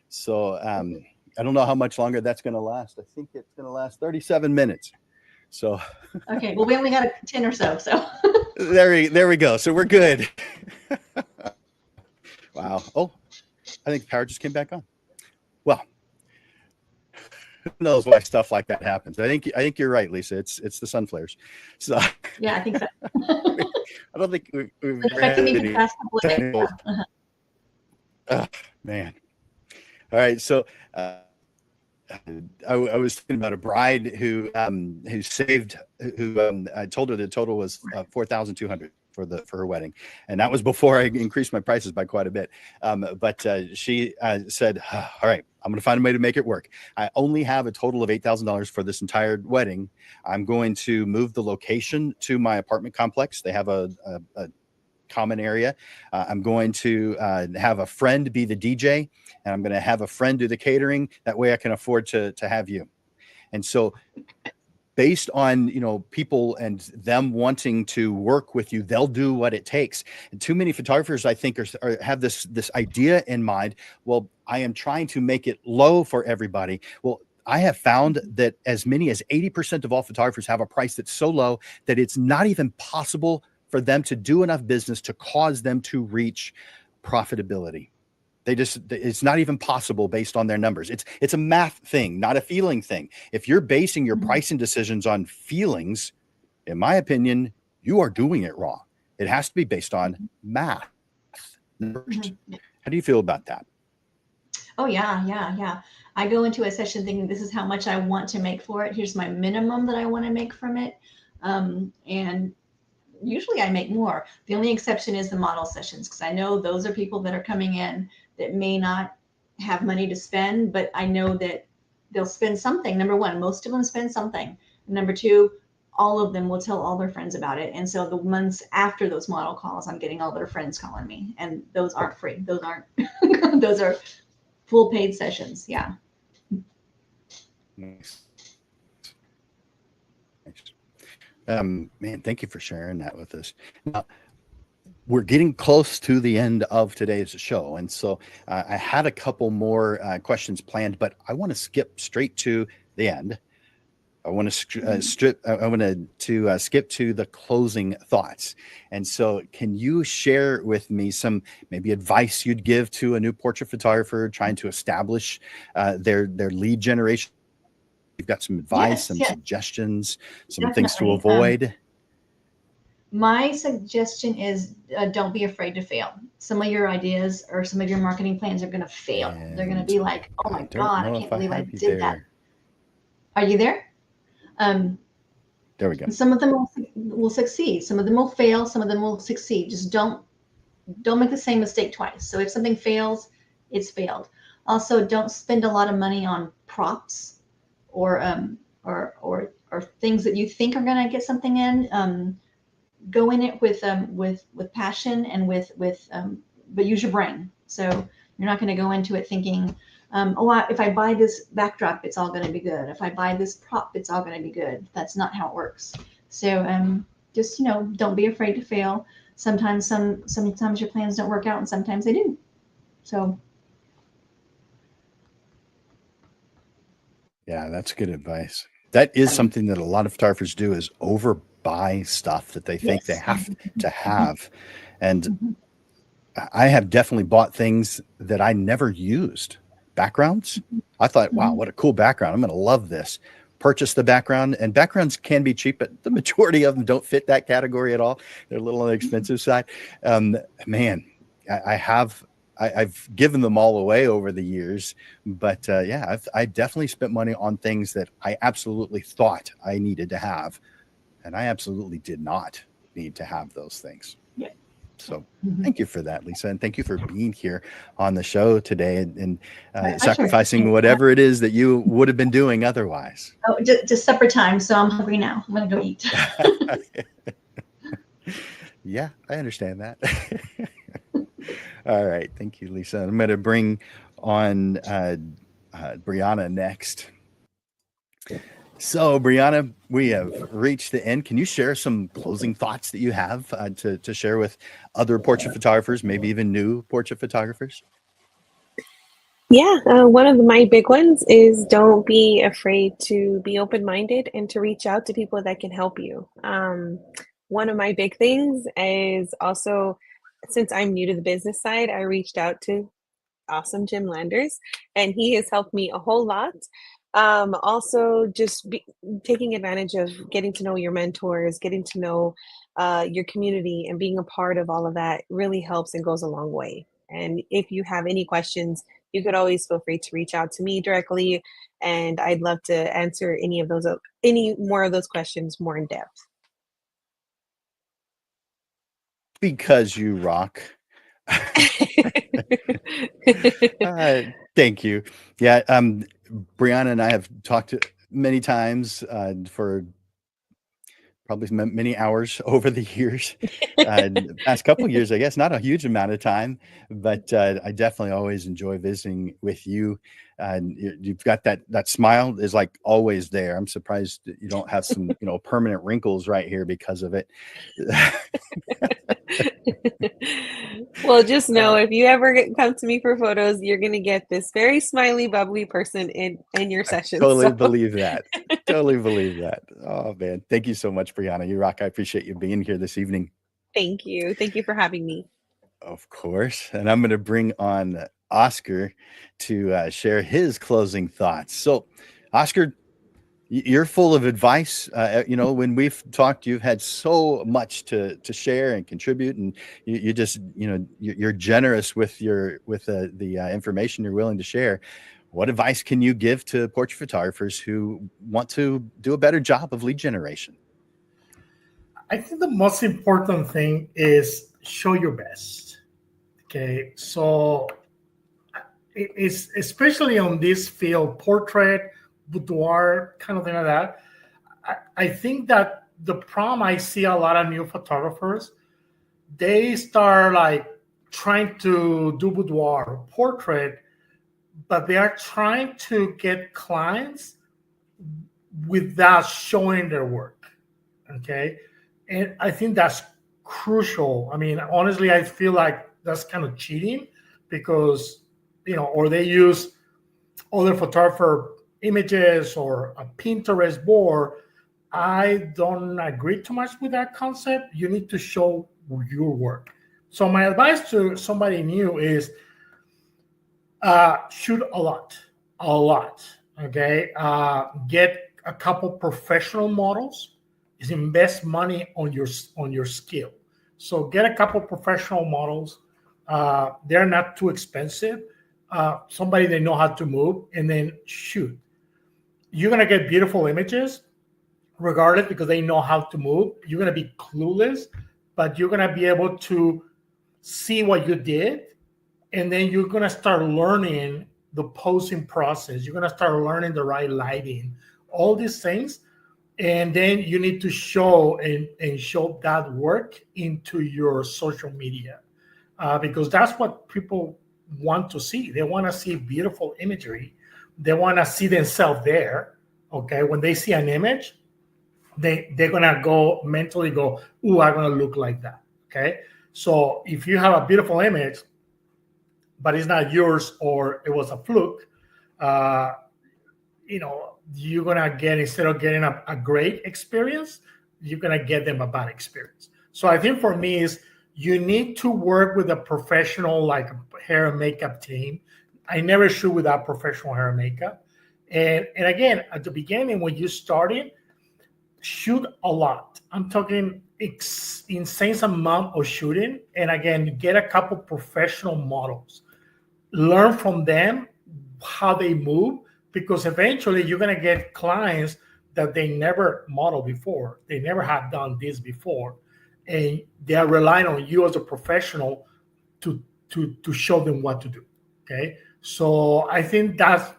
S1: So I don't know how much longer that's going to last. I think it's going to last 37 minutes. So
S4: Okay, well, we only got 10 or so. So
S1: there we go. So we're good. Wow. Oh, I think the power just came back on. Well, who knows why stuff like that happens? I think you're right, Lisa. It's the sun flares. So
S4: yeah, I think so.
S1: I don't think we've
S4: Affecting me for the past couple of days.
S1: Oh, man. All right. So I was thinking about a bride who saved, I told her the total was $4,200 for her wedding, and that was before I increased my prices by quite a bit. But she said, "All right, I'm going to find a way to make it work. I only have a total of $8,000 for this entire wedding. I'm going to move the location to my apartment complex. They have a common area. I'm going to have a friend be the DJ, and I'm going to have a friend do the catering. That way I can afford to have you." And so based on, people and them wanting to work with you, they'll do what it takes. And too many photographers, I think, have this idea in mind. Well, I am trying to make it low for everybody. Well, I have found that as many as 80% of all photographers have a price that's so low that it's not even possible for them to do enough business to cause them to reach profitability. It's not even possible based on their numbers. It's a math thing, not a feeling thing. If you're basing your pricing decisions on feelings, in my opinion, you are doing it wrong. It has to be based on math. How do you feel about that?
S4: Oh yeah. I go into a session thinking this is how much I want to make for it. Here's my minimum that I want to make from it. And usually I make more. The only exception is the model sessions, because I know those are people that are coming in that may not have money to spend, but I know that they'll spend something. Number one, most of them spend something. Number two, all of them will tell all their friends about it. And so the months after those model calls, I'm getting all their friends calling me, and those aren't free. Those aren't, those are full paid sessions. Yeah.
S1: Nice. Man, thank you for sharing that with us. Now, we're getting close to the end of today's show, and so I had a couple more questions planned, but I want to skip straight to the end. I want to skip to the closing thoughts. And so, can you share with me some maybe advice you'd give to a new portrait photographer trying to establish their lead generation? You've got some advice, some suggestions, some things to avoid.
S4: My suggestion is don't be afraid to fail. Some of your ideas or some of your marketing plans are going to fail. And they're going to be like, oh my God, I can't believe I did that. Are you there?
S1: There we go.
S4: Some of them will succeed. Some of them will fail. Some of them will succeed. Just don't make the same mistake twice. So if something fails, it's failed. Also, don't spend a lot of money on props or things that you think are going to get something in. Go in it with passion and but use your brain. So you're not going to go into it thinking, if I buy this backdrop, it's all going to be good. If I buy this prop, it's all going to be good. That's not how it works. So just don't be afraid to fail. Sometimes your plans don't work out, and sometimes they do. So.
S1: Yeah, that's good advice. That is something that a lot of photographers do, is overbuy stuff that they think they have to have. And I have definitely bought things that I never used. Backgrounds. I thought, wow, what a cool background. I'm going to love this. Purchase the background, and backgrounds can be cheap, but the majority of them don't fit that category at all. They're a little on the expensive side. Man, I've given them all away over the years, but I definitely spent money on things that I absolutely thought I needed to have, and I absolutely did not need to have those things.
S4: Yeah.
S1: So thank you for that, Lisa, and thank you for being here on the show today and sacrificing whatever it is that you would have been doing otherwise.
S4: Oh, just supper time, so I'm hungry now. I'm gonna go eat.
S1: Yeah, I understand that. All right. Thank you, Lisa. I'm going to bring on Brianna next. So, Brianna, we have reached the end. Can you share some closing thoughts that you have to share with other portrait photographers, maybe even new portrait photographers?
S2: Yeah, one of my big ones is don't be afraid to be open-minded and to reach out to people that can help you. One of my big things is also, since I'm new to the business side, I reached out to awesome Jim Landers, and he has helped me a whole lot. Also, taking advantage of getting to know your mentors, getting to know your community, and being a part of all of that really helps and goes a long way. And if you have any questions, you could always feel free to reach out to me directly, and I'd love to answer any more of those questions more in depth.
S1: Because you rock. Thank you. Yeah, Brianna and I have talked many times for probably many hours over the years. The past couple of years, I guess, not a huge amount of time, but I definitely always enjoy visiting with you. You've got that smile is like always there. I'm surprised that you don't have some permanent wrinkles right here because of it.
S2: Well, just know if you ever come to me for photos, you're going to get this very smiley, bubbly person in your session.
S1: Totally believe that. Totally believe that. Oh, man. Thank you so much, Brianna. You rock. I appreciate you being here this evening.
S2: Thank you. Thank you for having me.
S1: Of course. And I'm going to bring on Oscar to share his closing thoughts. So, Oscar, you're full of advice. When we've talked, you've had so much to share and contribute, and you just, you're generous with the information you're willing to share. What advice can you give to portrait photographers who want to do a better job of lead generation?
S3: I think the most important thing is show your best. Okay, so it's especially on this field, portrait, boudoir, kind of thing like that. I think that the problem I see a lot of new photographers, they start like trying to do boudoir, portrait, but they are trying to get clients without showing their work. Okay, and I think that's crucial. I mean, honestly, I feel like that's kind of cheating because or they use other photographer images or a Pinterest board. I don't agree too much with that concept. You need to show your work. So my advice to somebody new is shoot a lot. Okay, get a couple professional models. Is invest money on your skill. So get a couple professional models. They're not too expensive. Somebody they know how to move, and then shoot. You're gonna get beautiful images, regardless, because they know how to move. You're gonna be clueless, but you're gonna be able to see what you did, and then you're gonna start learning the posing process. You're gonna start learning the right lighting, all these things, and then you need to show and show that work into your social media, because that's what people want to see. They want to see beautiful imagery. They want to see themselves there. Okay, when they see an image, they're gonna go mentally go, "Ooh, I'm gonna look like that." Okay, so if you have a beautiful image, but it's not yours or it was a fluke, you're gonna get, instead of getting a great experience, you're gonna get them a bad experience. So I think for me is you need to work with a professional like hair and makeup team. I never shoot without professional hair and makeup. And again, at the beginning when you started, shoot a lot. I'm talking insane amount of shooting. And again, get a couple professional models. Learn from them how they move, because eventually you're going to get clients that they never modeled before. They never have done this before. And they are relying on you as a professional to show them what to do. Okay. So I think that's,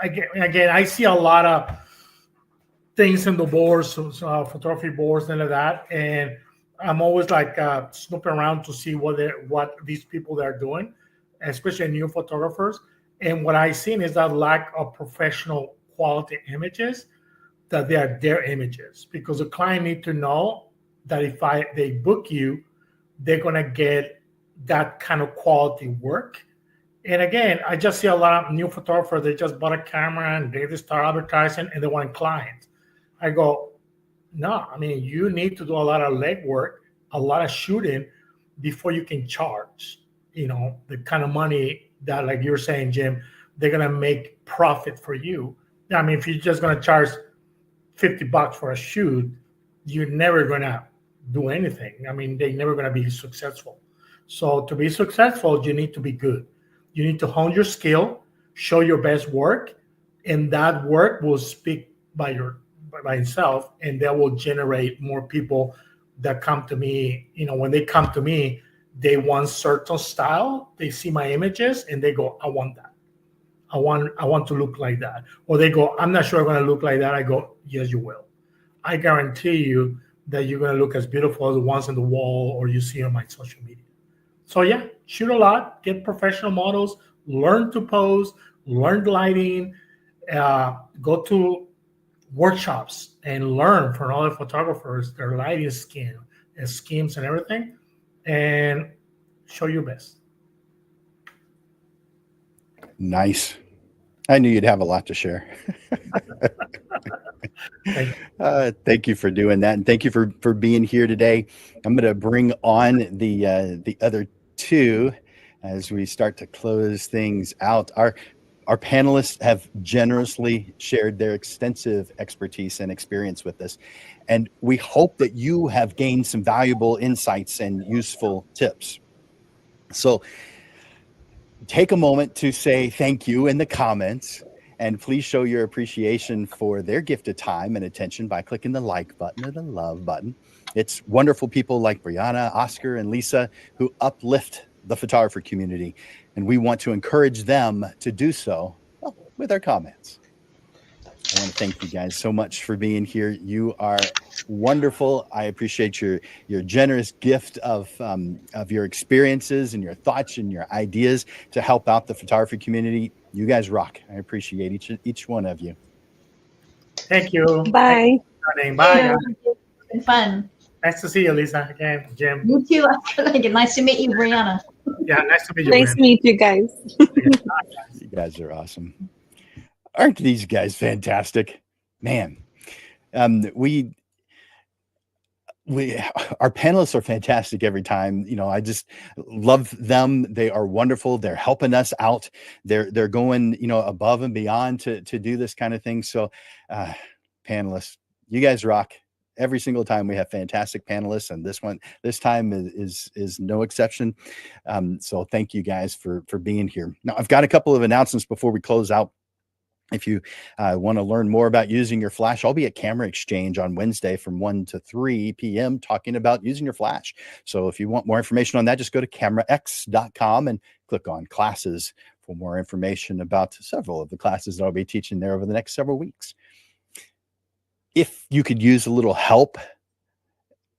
S3: again, I see a lot of things in the boards, photography boards and all that. And I'm always like snooping around to see what these people are doing, especially new photographers. And what I've seen is that lack of professional quality images, that they are their images, because the client need to know that if they book you, they're gonna get that kind of quality work. And again, I just see a lot of new photographers. They just bought a camera and they just start advertising and they want clients. I go, no, I mean, you need to do a lot of legwork, a lot of shooting before you can charge, the kind of money that, like you're saying, Jim, they're going to make profit for you. I mean, if you're just going to charge $50 for a shoot, you're never going to do anything. I mean, they're never going to be successful. So to be successful, you need to be good. You need to hone your skill, show your best work, and that work will speak by itself, and that will generate more people that come to me. When they come to me, they want certain style. They see my images and they go, I want that. I want to look like that. Or they go, I'm not sure I'm going to look like that. I go, yes, you will. I guarantee you that you're going to look as beautiful as the ones on the wall or you see on my social media. So yeah, shoot a lot, get professional models, learn to pose, learn lighting, go to workshops and learn from other photographers, their lighting schemes and everything, and show your best.
S1: Nice. I knew you'd have a lot to share. Thank you for doing that, and thank you for being here today. I'm going to bring on the other two as we start to close things out. Our panelists have generously shared their extensive expertise and experience with us, and we hope that you have gained some valuable insights and useful tips. So take a moment to say thank you in the comments, and please show your appreciation for their gift of time and attention by clicking the like button or the love button. It's wonderful people like Brianna, Oscar, and Lisa who uplift the photographer community, and we want to encourage them to do so with our comments. I want to thank you guys so much for being here. You are wonderful. I appreciate your generous gift of your experiences and your thoughts and your ideas to help out the photography community. You guys rock. I appreciate each one of you.
S3: Thank you.
S2: Bye.
S3: Bye.
S4: It's been fun.
S3: Nice to see you, Lisa. Again, Jim.
S4: You too. Nice to meet you, Brianna.
S3: Yeah, nice to meet you.
S2: Nice to meet you guys.
S1: You guys are awesome. Aren't these guys fantastic? Man, our panelists are fantastic every time. I just love them. They are wonderful. They're helping us out. They're going, above and beyond to do this kind of thing. So, panelists, you guys rock. Every single time we have fantastic panelists, and this time is no exception. So thank you guys for being here. Now, I've got a couple of announcements before we close out. If you want to learn more about using your flash, I'll be at Camera Exchange on Wednesday from 1 to 3 p.m. talking about using your flash. So if you want more information on that, just go to camerax.com and click on classes for more information about several of the classes that I'll be teaching there over the next several weeks. If you could use a little help,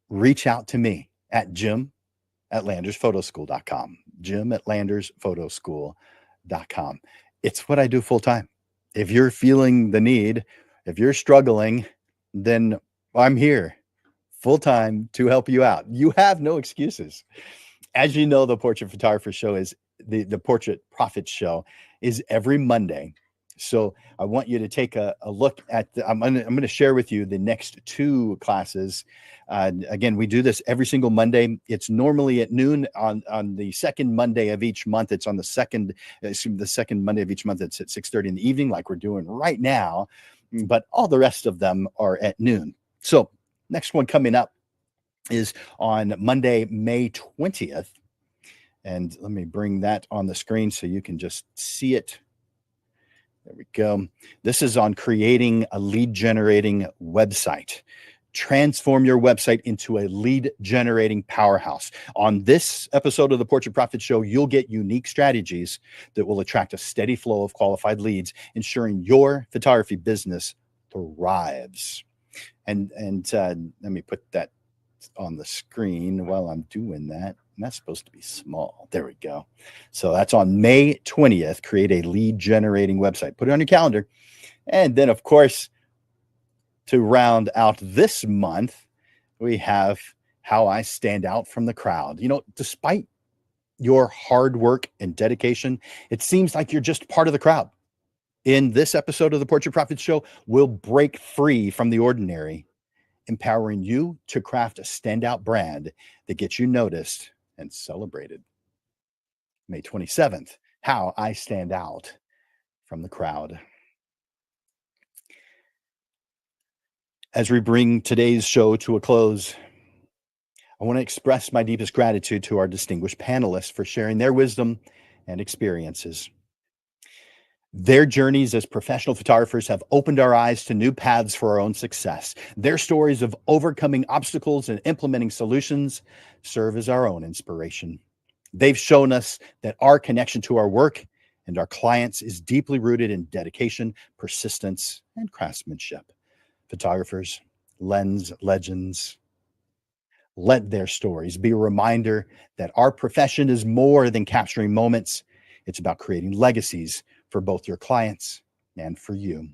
S1: reach out to me at jim@landersphotoschool.com. jim@landersphotoschool.com. It's what I do full time. If you're feeling the need, if you're struggling, then I'm here full time to help you out. You have no excuses. As you know, the Portrait Photographer Show is the Portrait Profit Show is every Monday. So I want you to take a look at I'm going to share with you the next two classes. Again, we do this every single Monday. It's normally at noon on the second Monday of each month. It's on the second Monday of each month. It's at 6:30 in the evening, like we're doing right now. But all the rest of them are at noon. So next one coming up is on Monday, May 20th. And let me bring that on the screen so you can just see it. There we go. This is on creating a lead generating website. Transform your website into a lead generating powerhouse. On this episode of the Portrait Profit Show, you'll get unique strategies that will attract a steady flow of qualified leads, ensuring your photography business thrives. And let me put that on the screen while I'm doing that. And that's supposed to be small. There we go. So that's on May 20th. Create a lead generating website. Put it on your calendar. And then, of course, to round out this month, we have how I stand out from the crowd. You know, despite your hard work and dedication, it seems like you're just part of the crowd. In this episode of the Portrait Profits Show, we'll break free from the ordinary, empowering you to craft a standout brand that gets you noticed and celebrated. May 27th, how I stand out from the crowd. As we bring today's show to a close, I want to express my deepest gratitude to our distinguished panelists for sharing their wisdom and experiences. Their journeys as professional photographers have opened our eyes to new paths for our own success. Their stories of overcoming obstacles and implementing solutions serve as our own inspiration. They've shown us that our connection to our work and our clients is deeply rooted in dedication, persistence, and craftsmanship. Photographers, lens legends, let their stories be a reminder that our profession is more than capturing moments. It's about creating legacies for both your clients and for you.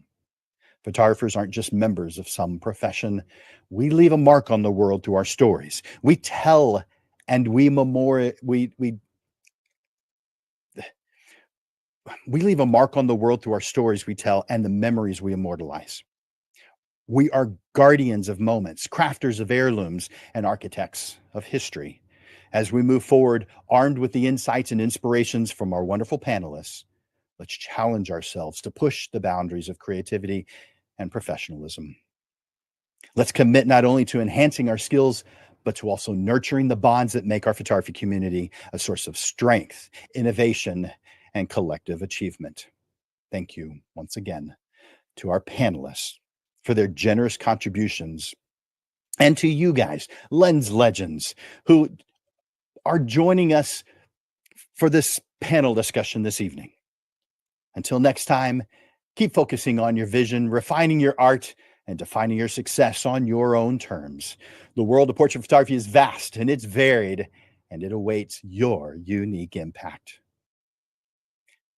S1: Photographers aren't just members of some profession. We leave a mark on the world through our stories. We tell and we leave a mark on the world through our stories we tell and the memories we immortalize. We are guardians of moments, crafters of heirlooms, and architects of history. As we move forward, armed with the insights and inspirations from our wonderful panelists, let's challenge ourselves to push the boundaries of creativity and professionalism. Let's commit not only to enhancing our skills, but to also nurturing the bonds that make our photography community a source of strength, innovation, and collective achievement. Thank you once again to our panelists for their generous contributions, and to you guys, lens legends, who are joining us for this panel discussion this evening. Until next time, keep focusing on your vision, refining your art, and defining your success on your own terms. The world of portrait photography is vast and it's varied, and it awaits your unique impact.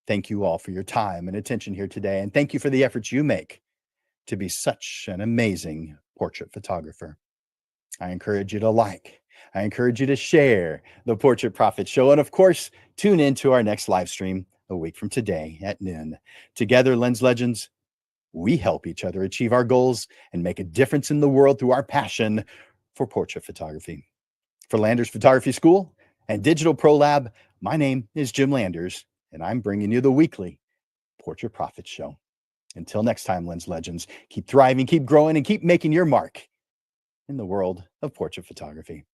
S1: Thank you all for your time and attention here today, and thank you for the efforts you make to be such an amazing portrait photographer. I encourage you to like, I encourage you to share the Portrait Profits Show, and of course, tune in to our next live stream a week from today at noon. Together, Lens Legends, we help each other achieve our goals and make a difference in the world through our passion for portrait photography. For Landers Photography School and Digital Pro Lab, my name is Jim Landers, and I'm bringing you the weekly Portrait Profits Show. Until next time, Lens Legends, keep thriving, keep growing, and keep making your mark in the world of portrait photography.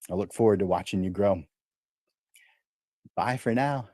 S1: I look forward to watching you grow. Bye for now.